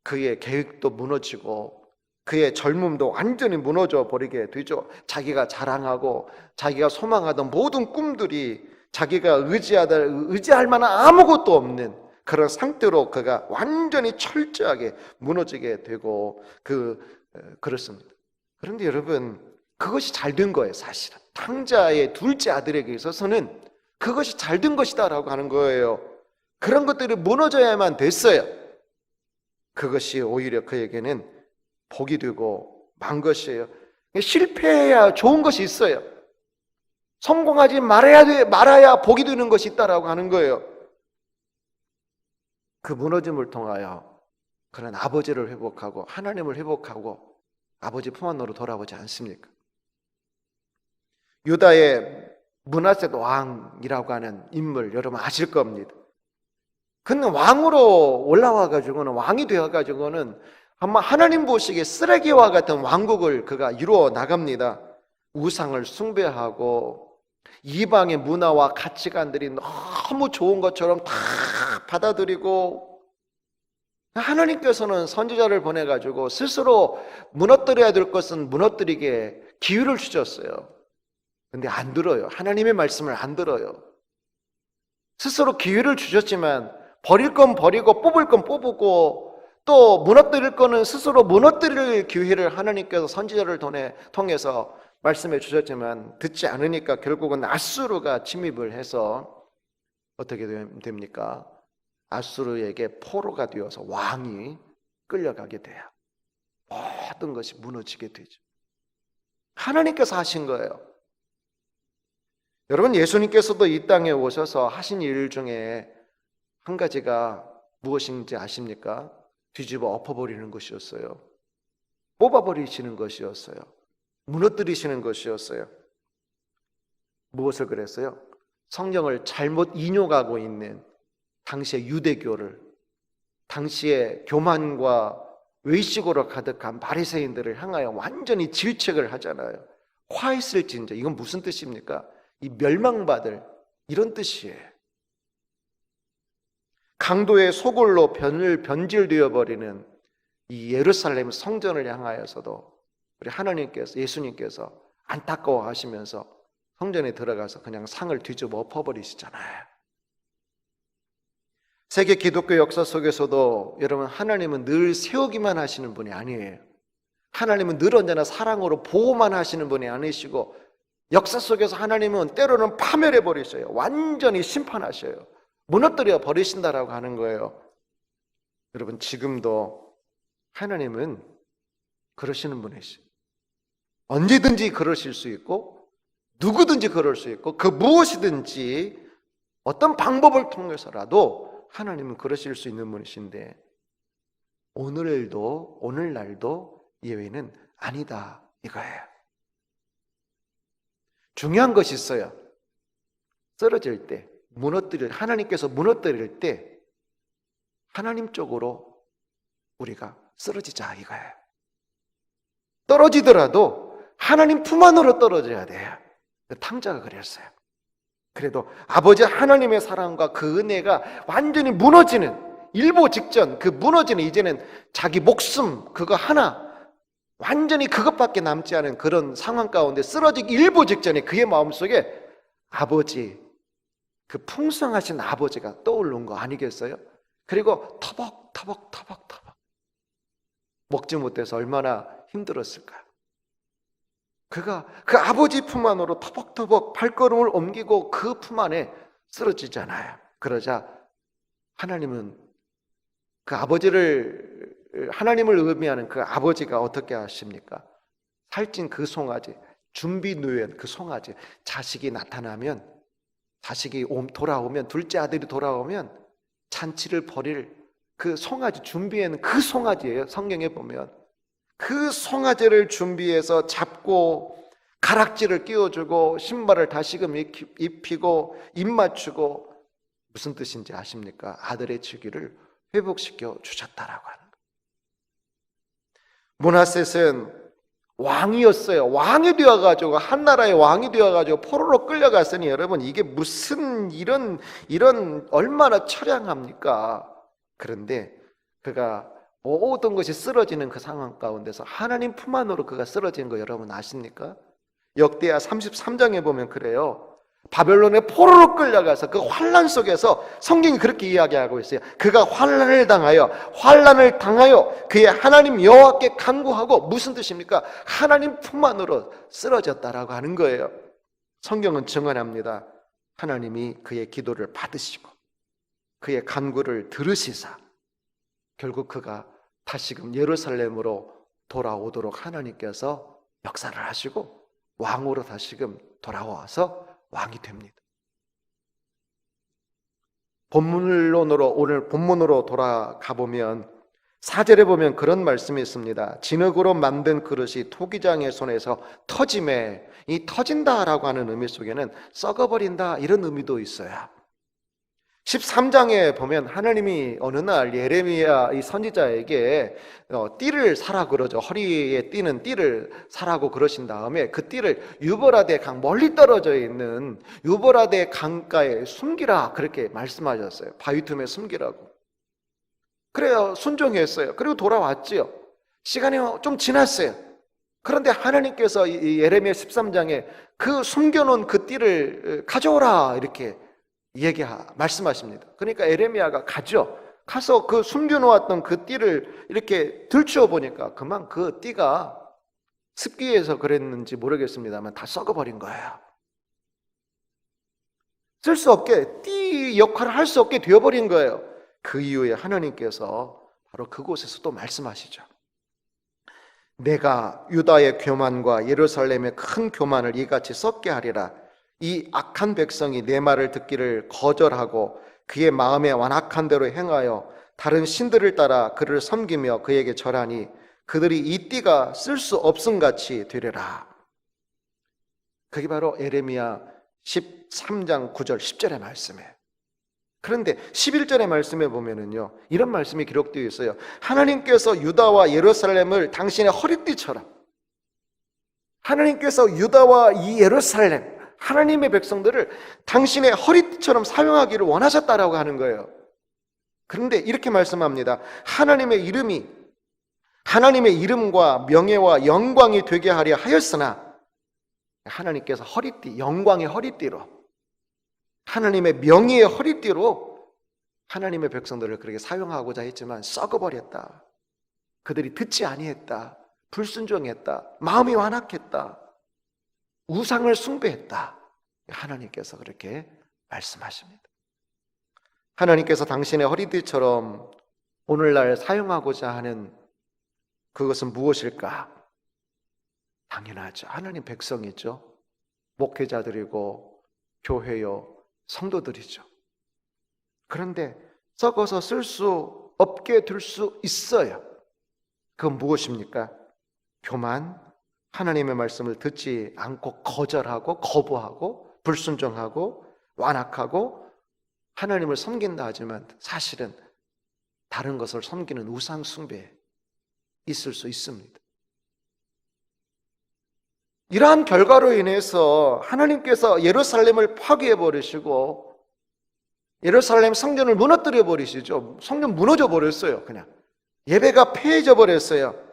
그의 계획도 무너지고 그의 젊음도 완전히 무너져 버리게 되죠. 자기가 자랑하고 자기가 소망하던 모든 꿈들이 자기가 의지할 만한 아무것도 없는 그런 상태로 그가 완전히 철저하게 무너지게 되고 그렇습니다. 그런데 여러분, 그것이 잘 된 거예요. 사실은 탕자의 둘째 아들에게 있어서는 그것이 잘 된 것이다라고 하는 거예요. 그런 것들이 무너져야만 됐어요. 그것이 오히려 그에게는 복이 되고 만 것이에요. 실패해야 좋은 것이 있어요. 성공하지 말아야 복이 되는 것이 있다라고 하는 거예요. 그 무너짐을 통하여 그는 아버지를 회복하고 하나님을 회복하고 아버지 품 안으로 돌아오지 않습니까? 유다의 므낫세 왕이라고 하는 인물 여러분 아실 겁니다. 그는 왕으로 올라와가지고는, 왕이 되어가지고는 아마 하나님 보시기에 쓰레기와 같은 왕국을 그가 이루어 나갑니다. 우상을 숭배하고 이방의 문화와 가치관들이 너무 좋은 것처럼 다 받아들이고, 하나님께서는 선지자를 보내가지고 스스로 무너뜨려야 될 것은 무너뜨리게 기회를 주셨어요. 근데 안 들어요. 하나님의 말씀을 안 들어요. 스스로 기회를 주셨지만 버릴 건 버리고 뽑을 건 뽑고 또 무너뜨릴 거는 스스로 무너뜨릴 기회를 하나님께서 선지자를 통해서 말씀해 주셨지만 듣지 않으니까 결국은 아수르가 침입을 해서 어떻게 됩니까? 아수르에게 포로가 되어서 왕이 끌려가게 돼요. 모든 것이 무너지게 되죠. 하나님께서 하신 거예요. 여러분, 예수님께서도 이 땅에 오셔서 하신 일 중에 한 가지가 무엇인지 아십니까? 뒤집어 엎어버리는 것이었어요. 뽑아버리시는 것이었어요. 무너뜨리시는 것이었어요. 무엇을 그랬어요? 성경을 잘못 인용하고 있는 당시의 유대교를, 당시의 교만과 외식으로 가득한 바리새인들을 향하여 완전히 질책을 하잖아요. 화했을진저, 이건 무슨 뜻입니까? 이 멸망받을, 이런 뜻이에요. 강도의 소굴로 변질되어 버리는 이 예루살렘 성전을 향하여서도 우리 하나님께서, 예수님께서 안타까워하시면서 성전에 들어가서 그냥 상을 뒤집어 엎어버리시잖아요. 세계 기독교 역사 속에서도 여러분, 하나님은 늘 세우기만 하시는 분이 아니에요. 하나님은 늘 언제나 사랑으로 보호만 하시는 분이 아니시고 역사 속에서 하나님은 때로는 파멸해 버리셔요. 완전히 심판하셔요. 무너뜨려 버리신다라고 하는 거예요. 여러분, 지금도 하나님은 그러시는 분이시죠. 언제든지 그러실 수 있고 누구든지 그럴 수 있고 그 무엇이든지 어떤 방법을 통해서라도 하나님은 그러실 수 있는 분이신데 오늘날도 예외는 아니다 이거예요. 중요한 것이 있어요. 쓰러질 때, 하나님께서 무너뜨릴 때 하나님 쪽으로 우리가 쓰러지자 이거예요. 떨어지더라도 하나님 품 안으로 떨어져야 돼요. 탕자가 그랬어요. 그래도 아버지 하나님의 사랑과 그 은혜가 완전히 무너지는 일보 직전, 그 무너지는 이제는 자기 목숨 그거 하나 완전히 그것밖에 남지 않은 그런 상황 가운데 쓰러지기 일보 직전에 그의 마음속에 아버지, 그 풍성하신 아버지가 떠오른 거 아니겠어요? 그리고 터벅터벅 먹지 못해서 얼마나 힘들었을까. 그가 그 아버지 품 안으로 터벅터벅 발걸음을 옮기고 그 품 안에 쓰러지잖아요. 그러자 하나님은 그 아버지를, 하나님을 의미하는 그 아버지가 어떻게 하십니까? 살찐 그 송아지, 준비 누연 그 송아지, 자식이 나타나면, 자식이 돌아오면, 둘째 아들이 돌아오면 잔치를 벌일 그 송아지, 준비해놓은 그 송아지예요. 성경에 보면 그 송아지를 준비해서 잡고 가락지를 끼워주고 신발을 다시금 입히고 입 맞추고, 무슨 뜻인지 아십니까? 아들의 주기를 회복시켜 주셨다라고 하는 거예요. 므낫셋은 왕이었어요. 왕이 되어가지고, 한 나라의 왕이 되어가지고 포로로 끌려갔으니 여러분, 이게 무슨 이런 얼마나 처량합니까? 그런데 그가 모든 것이 쓰러지는 그 상황 가운데서 하나님 품 안으로 그가 쓰러지는 거 여러분 아십니까? 역대하 33장에 보면 그래요. 바벨론의 포로로 끌려가서 그 환난 속에서 성경이 그렇게 이야기하고 있어요. 그가 환난을 당하여 그의 하나님 여호와께 간구하고, 무슨 뜻입니까? 하나님 품 안으로 쓰러졌다라고 하는 거예요. 성경은 증언합니다. 하나님이 그의 기도를 받으시고 그의 간구를 들으시사 결국 그가 다시금 예루살렘으로 돌아오도록 하나님께서 역사를 하시고 왕으로 다시금 돌아와서 왕이 됩니다. 오늘 본문으로 돌아가 보면 4절에 보면 그런 말씀이 있습니다. 진흙으로 만든 그릇이 토기장의 손에서 터짐에, 이 터진다라고 하는 의미 속에는 썩어버린다 이런 의미도 있어요. 13장에 보면 하나님이 어느 날 예레미야 이 선지자에게 띠를 사라 그러죠. 허리에 띠는 띠를 사라고 그러신 다음에 그 띠를 유브라데 강, 멀리 떨어져 있는 유브라데 강가에 숨기라 그렇게 말씀하셨어요. 바위 틈에 숨기라고. 그래요. 순종했어요. 그리고 돌아왔지요. 시간이 좀 지났어요. 그런데 하나님께서 이 예레미야 13장에 그 숨겨놓은 그 띠를 가져오라 이렇게 말씀하십니다. 그러니까 예레미야가 가서 그 숨겨놓았던 그 띠를 이렇게 들추어 보니까 그만 그 띠가 습기해서 그랬는지 모르겠습니다만 다 썩어버린 거예요. 쓸 수 없게, 띠 역할을 할 수 없게 되어버린 거예요. 그 이후에 하나님께서 바로 그곳에서 또 말씀하시죠. 내가 유다의 교만과 예루살렘의 큰 교만을 이같이 썩게 하리라. 이 악한 백성이 내 말을 듣기를 거절하고 그의 마음에 완악한 대로 행하여 다른 신들을 따라 그를 섬기며 그에게 절하니 그들이 이 띠가 쓸 수 없음같이 되리라. 그게 바로 예레미야 13장 9절 10절의 말씀이에요. 그런데 11절의 말씀에 보면은요, 이런 말씀이 기록되어 있어요. 하나님께서 유다와 예루살렘을 당신의 허리띠처럼, 하나님께서 유다와 이 예루살렘, 하나님의 백성들을 당신의 허리띠처럼 사용하기를 원하셨다라고 하는 거예요. 그런데 이렇게 말씀합니다. 하나님의 이름과 명예와 영광이 되게 하려 하였으나, 하나님께서 영광의 허리띠로, 하나님의 명예의 허리띠로 하나님의 백성들을 그렇게 사용하고자 했지만 썩어버렸다. 그들이 듣지 아니했다. 불순종했다. 마음이 완악했다. 우상을 숭배했다. 하나님께서 그렇게 말씀하십니다. 하나님께서 당신의 허리띠처럼 오늘날 사용하고자 하는 그것은 무엇일까? 당연하죠. 하나님 백성이죠. 목회자들이고 교회요, 성도들이죠. 그런데 썩어서 쓸 수 없게 될 수 있어요. 그건 무엇입니까? 교만, 하나님의 말씀을 듣지 않고 거절하고 거부하고 불순종하고 완악하고 하나님을 섬긴다 하지만 사실은 다른 것을 섬기는 우상 숭배에 있을 수 있습니다. 이러한 결과로 인해서 하나님께서 예루살렘을 파괴해 버리시고 예루살렘 성전을 무너뜨려 버리시죠. 성전 무너져 버렸어요. 그냥 예배가 폐해져 버렸어요.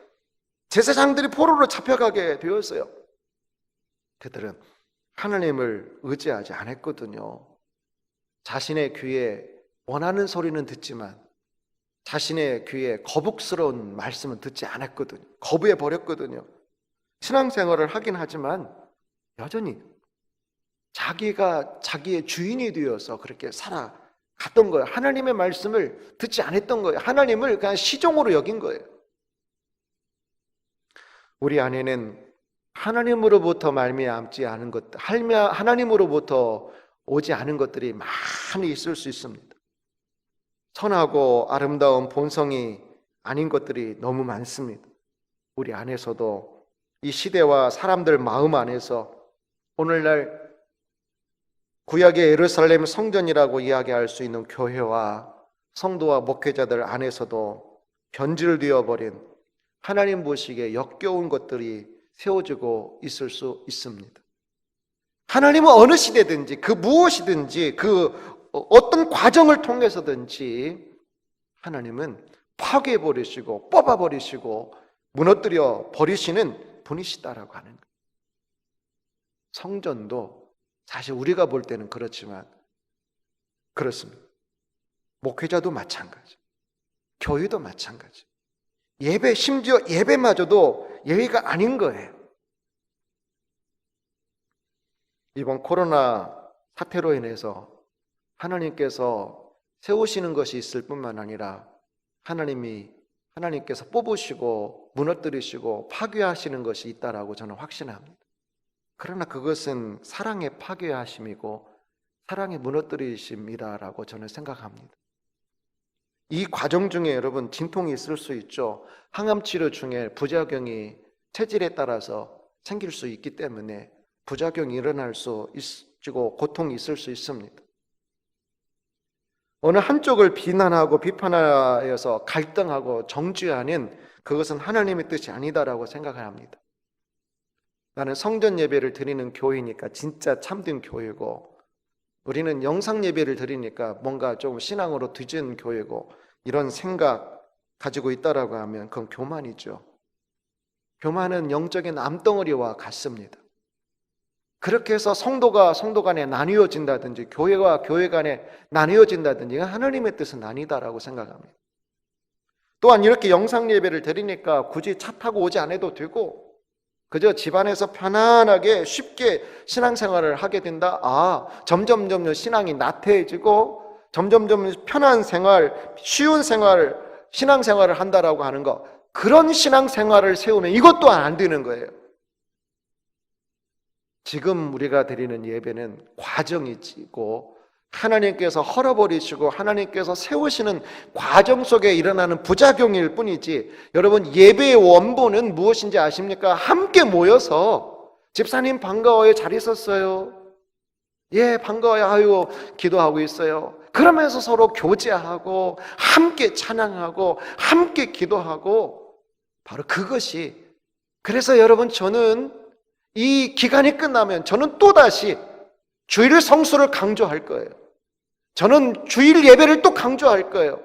제사장들이 포로로 잡혀가게 되었어요. 그들은 하나님을 의지하지 않았거든요. 자신의 귀에 원하는 소리는 듣지만 자신의 귀에 거북스러운 말씀은 듣지 않았거든요. 거부해 버렸거든요. 신앙생활을 하긴 하지만 여전히 자기가 자기의 주인이 되어서 그렇게 살아갔던 거예요. 하나님의 말씀을 듣지 않았던 거예요. 하나님을 그냥 시종으로 여긴 거예요. 우리 안에는 하나님으로부터 말미암지 않은 것, 하나님으로부터 오지 않은 것들이 많이 있을 수 있습니다. 선하고 아름다운 본성이 아닌 것들이 너무 많습니다. 우리 안에서도 이 시대와 사람들 마음 안에서 오늘날 구약의 예루살렘 성전이라고 이야기할 수 있는 교회와 성도와 목회자들 안에서도 변질되어 버린 하나님 보시기에 역겨운 것들이 세워지고 있을 수 있습니다. 하나님은 어느 시대든지 그 무엇이든지 그 어떤 과정을 통해서든지 하나님은 파괴해 버리시고 뽑아 버리시고 무너뜨려 버리시는 분이시다라고 하는 거예요. 성전도 사실 우리가 볼 때는 그렇지만 그렇습니다. 목회자도 마찬가지, 교회도 마찬가지, 예배, 심지어 예배마저도 예외가 아닌 거예요. 이번 코로나 사태로 인해서 하나님께서 세우시는 것이 있을 뿐만 아니라 하나님께서 뽑으시고 무너뜨리시고 파괴하시는 것이 있다라고 저는 확신합니다. 그러나 그것은 사랑의 파괴하심이고 사랑의 무너뜨리심이다라고 저는 생각합니다. 이 과정 중에 여러분 진통이 있을 수 있죠. 항암치료 중에 부작용이 체질에 따라서 생길 수 있기 때문에 부작용이 일어날 수 있고 고통이 있을 수 있습니다. 어느 한쪽을 비난하고 비판하여서 갈등하고 정죄하는 그것은 하나님의 뜻이 아니다라고 생각을 합니다. 나는 성전 예배를 드리는 교회니까 진짜 참된 교회고 우리는 영상 예배를 드리니까 뭔가 좀 신앙으로 뒤진 교회고 이런 생각 가지고 있다라고 하면 그건 교만이죠. 교만은 영적인 암덩어리와 같습니다. 그렇게 해서 성도가 성도 간에 나뉘어진다든지 교회와 교회 간에 나뉘어진다든지 이건 하나님의 뜻은 아니다라고 생각합니다. 또한 이렇게 영상 예배를 드리니까 굳이 차 타고 오지 않아도 되고 그저 집안에서 편안하게 쉽게 신앙생활을 하게 된다. 점점 신앙이 나태해지고 점점 편한 생활, 쉬운 생활, 신앙생활을 한다라고 하는 거, 그런 신앙생활을 세우면 이것 또한 안 되는 거예요. 지금 우리가 드리는 예배는 과정이고 하나님께서 헐어버리시고 하나님께서 세우시는 과정 속에 일어나는 부작용일 뿐이지, 여러분 예배의 원본은 무엇인지 아십니까? 함께 모여서 집사님 반가워요, 잘 있었어요? 예, 반가워요, 아유 기도하고 있어요. 그러면서 서로 교제하고 함께 찬양하고 함께 기도하고, 바로 그것이, 그래서 여러분 저는 이 기간이 끝나면 저는 또다시 주일 성수를 강조할 거예요. 저는 주일 예배를 또 강조할 거예요.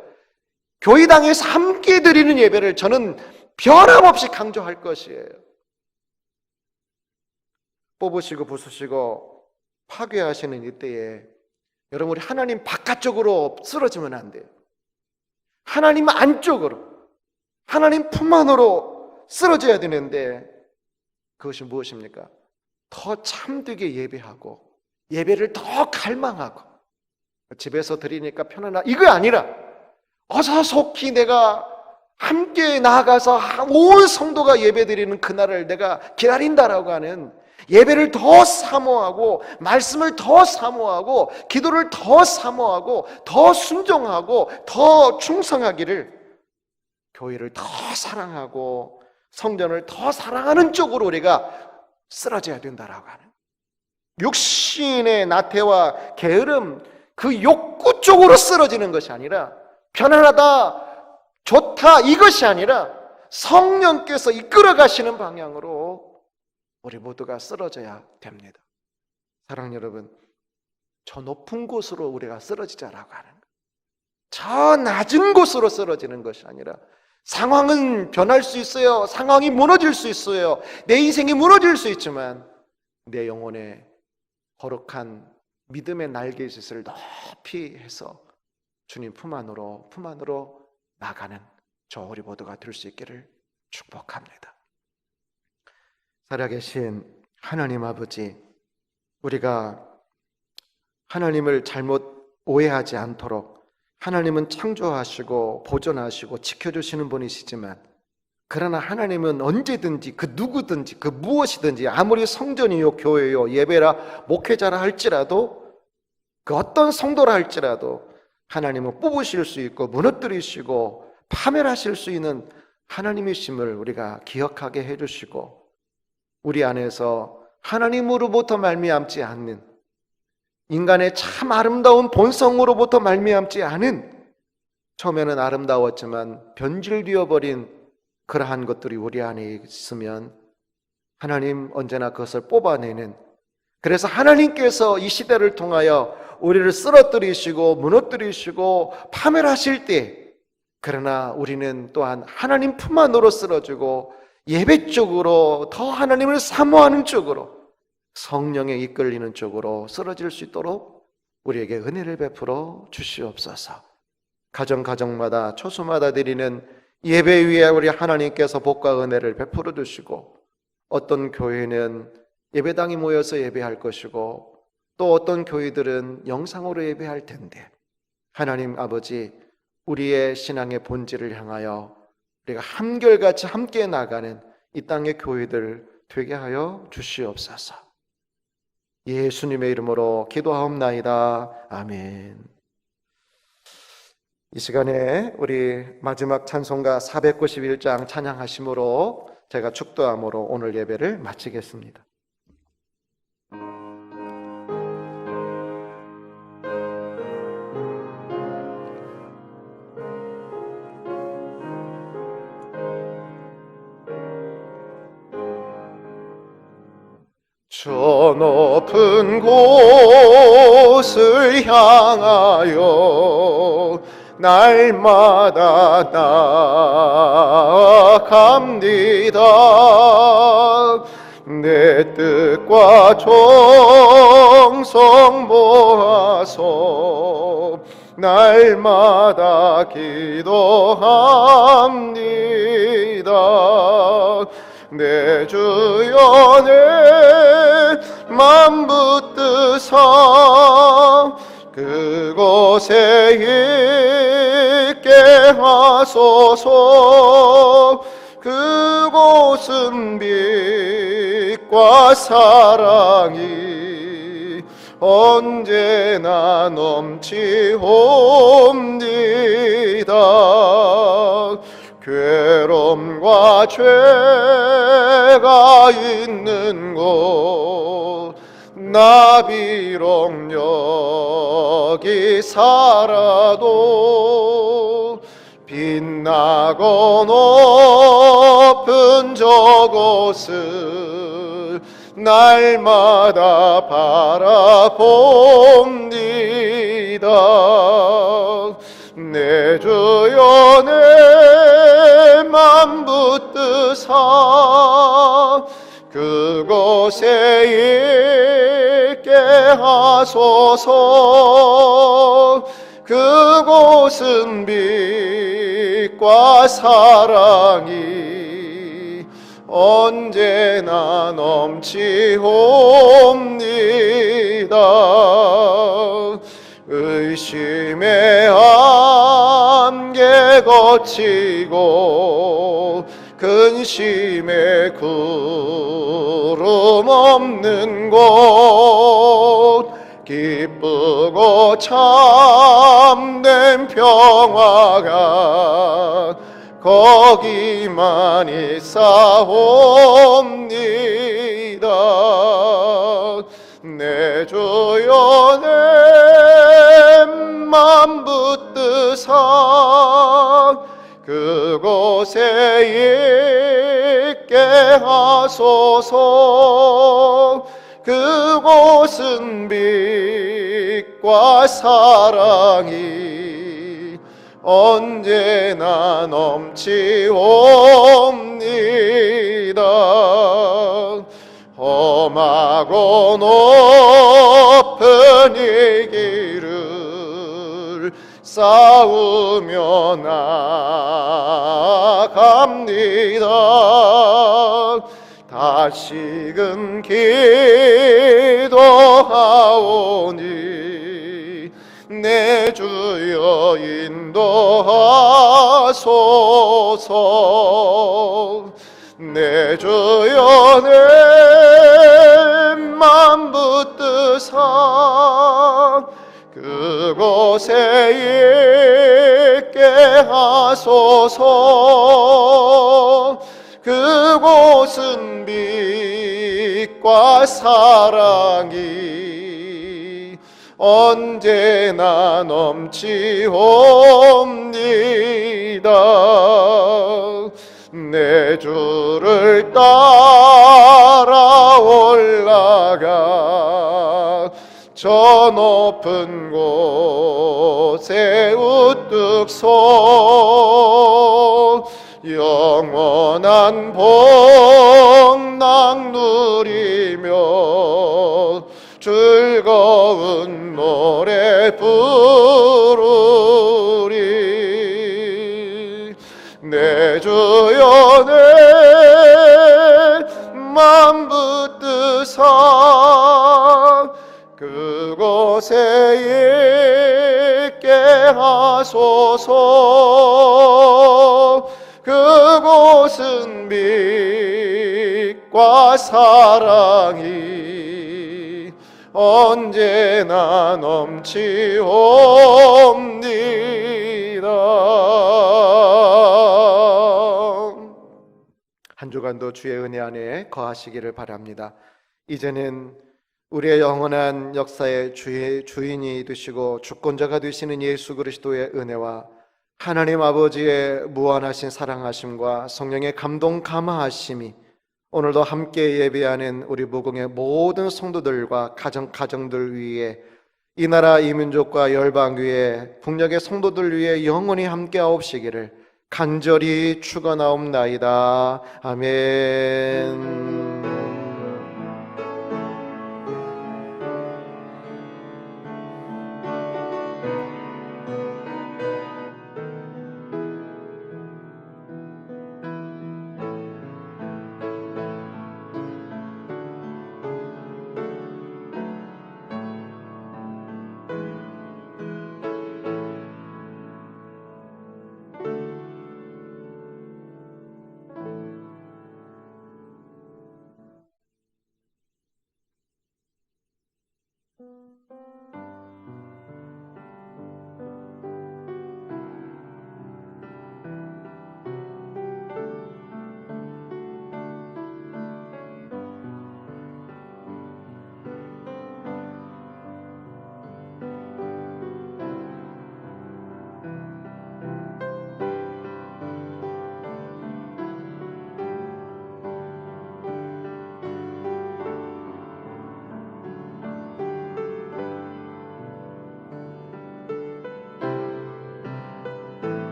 교회당에서 함께 드리는 예배를 저는 변함없이 강조할 것이에요. 뽑으시고 부수시고 파괴하시는 이때에 여러분, 우리 하나님 바깥쪽으로 쓰러지면 안 돼요. 하나님 안쪽으로, 하나님 품 안으로 쓰러져야 되는데 그것이 무엇입니까? 더 참되게 예배하고 예배를 더 갈망하고 집에서 드리니까 편하나 이거 아니라 어서 속히 내가 함께 나아가서 온 성도가 예배 드리는 그날을 내가 기다린다라고 하는 예배를 더 사모하고 말씀을 더 사모하고 기도를 더 사모하고 더 순종하고 더 충성하기를 교회를 더 사랑하고 성전을 더 사랑하는 쪽으로 우리가 쓰러져야 된다라고 하는 육신의 나태와 게으름 그 욕구 쪽으로 쓰러지는 것이 아니라 편안하다 좋다 이것이 아니라 성령께서 이끌어 가시는 방향으로 우리 모두가 쓰러져야 됩니다. 사랑하는 여러분, 저 높은 곳으로 우리가 쓰러지자라고 하는 거예요. 저 낮은 곳으로 쓰러지는 것이 아니라 상황은 변할 수 있어요. 상황이 무너질 수 있어요. 내 인생이 무너질 수 있지만 내 영혼의 거룩한 믿음의 날개짓을 높이 해서 주님 품 안으로 나가는 저 우리 모두가 될 수 있기를 축복합니다. 살아계신 하나님 아버지, 우리가 하나님을 잘못 오해하지 않도록 하나님은 창조하시고 보존하시고 지켜주시는 분이시지만 그러나 하나님은 언제든지 그 누구든지 그 무엇이든지 아무리 성전이요 교회요 예배라 목회자라 할지라도 그 어떤 성도라 할지라도 하나님은 뽑으실 수 있고 무너뜨리시고 파멸하실 수 있는 하나님이심을 우리가 기억하게 해주시고 우리 안에서 하나님으로부터 말미암지 않는 인간의 참 아름다운 본성으로부터 말미암지 않은 처음에는 아름다웠지만 변질되어 버린 그러한 것들이 우리 안에 있으면 하나님 언제나 그것을 뽑아내는, 그래서 하나님께서 이 시대를 통하여 우리를 쓰러뜨리시고 무너뜨리시고 파멸하실 때 그러나 우리는 또한 하나님 품 안으로 쓰러지고 예배 쪽으로 더 하나님을 사모하는 쪽으로 성령에 이끌리는 쪽으로 쓰러질 수 있도록 우리에게 은혜를 베풀어 주시옵소서. 가정마다 초소마다 드리는 예배 위에 우리 하나님께서 복과 은혜를 베풀어 주시고 어떤 교회는 예배당이 모여서 예배할 것이고 또 어떤 교회들은 영상으로 예배할 텐데 하나님 아버지, 우리의 신앙의 본질을 향하여 우리가 한결같이 함께 나가는 이 땅의 교회들 되게 하여 주시옵소서. 예수님의 이름으로 기도하옵나이다. 아멘. 이 시간에 우리 마지막 찬송가 491장 찬양하심으로 제가 축도함으로 오늘 예배를 마치겠습니다. 저 높은 곳을 향하여 날마다 나아갑니다. 내 뜻과 정성 모아서 날마다 기도합니다. 내 주여 내 맘 붙드사 그곳에 있게 하소서. 그곳은 빛과 사랑이 언제나 넘치옵니다. 괴로움과 죄가 있는 곳 나 비록 여기 살아도 빛나고 높은 저곳을 날마다 바라봅니다. 내 주여 내 맘 붙드사 그곳에 있게 하소서. 그곳은 빛과 사랑이 언제나 넘치옵니다. 의심의 안개 거치고 근심의 구름 없는 곳, 기쁘고 참된 평화가 거기만 있사옵니다. 내 주여 내 맘 붙드사 그곳에 있게 하소서. 그곳은 빛과 사랑이 언제나 넘치옵니다. 험하고 높은 이 길을 싸우며 나아갑니다. 다시금 기도하오니 내 주여 인도하소서. 내 주여 내 맘 붙드사 그곳에 있게 하소서. 그곳은 빛과 사랑이 언제나 넘치옵니다. 내 주를 따라 올라가 저 높은 곳에 우뚝 서 영원한 복락 누리며 즐거운 노래 부르리. 내 주여 내 맘 붙드사 그곳에 있게 하소서. 그곳은 빛과 사랑이 언제나 넘치옵니다. 한 주간도 주의 은혜 안에 거하시기를 바랍니다. 이제는 우리의 영원한 역사의 주인이 되시고 주권자가 되시는 예수 그리스도의 은혜와 하나님 아버지의 무한하신 사랑하심과 성령의 감동 감화하심이 오늘도 함께 예배하는 우리 무궁의 모든 성도들과 가정들 위에, 이 나라 이 민족과 열방 위에, 북녘의 성도들 위에 영원히 함께 하옵시기를 간절히 축원하옵나이다. 아멘.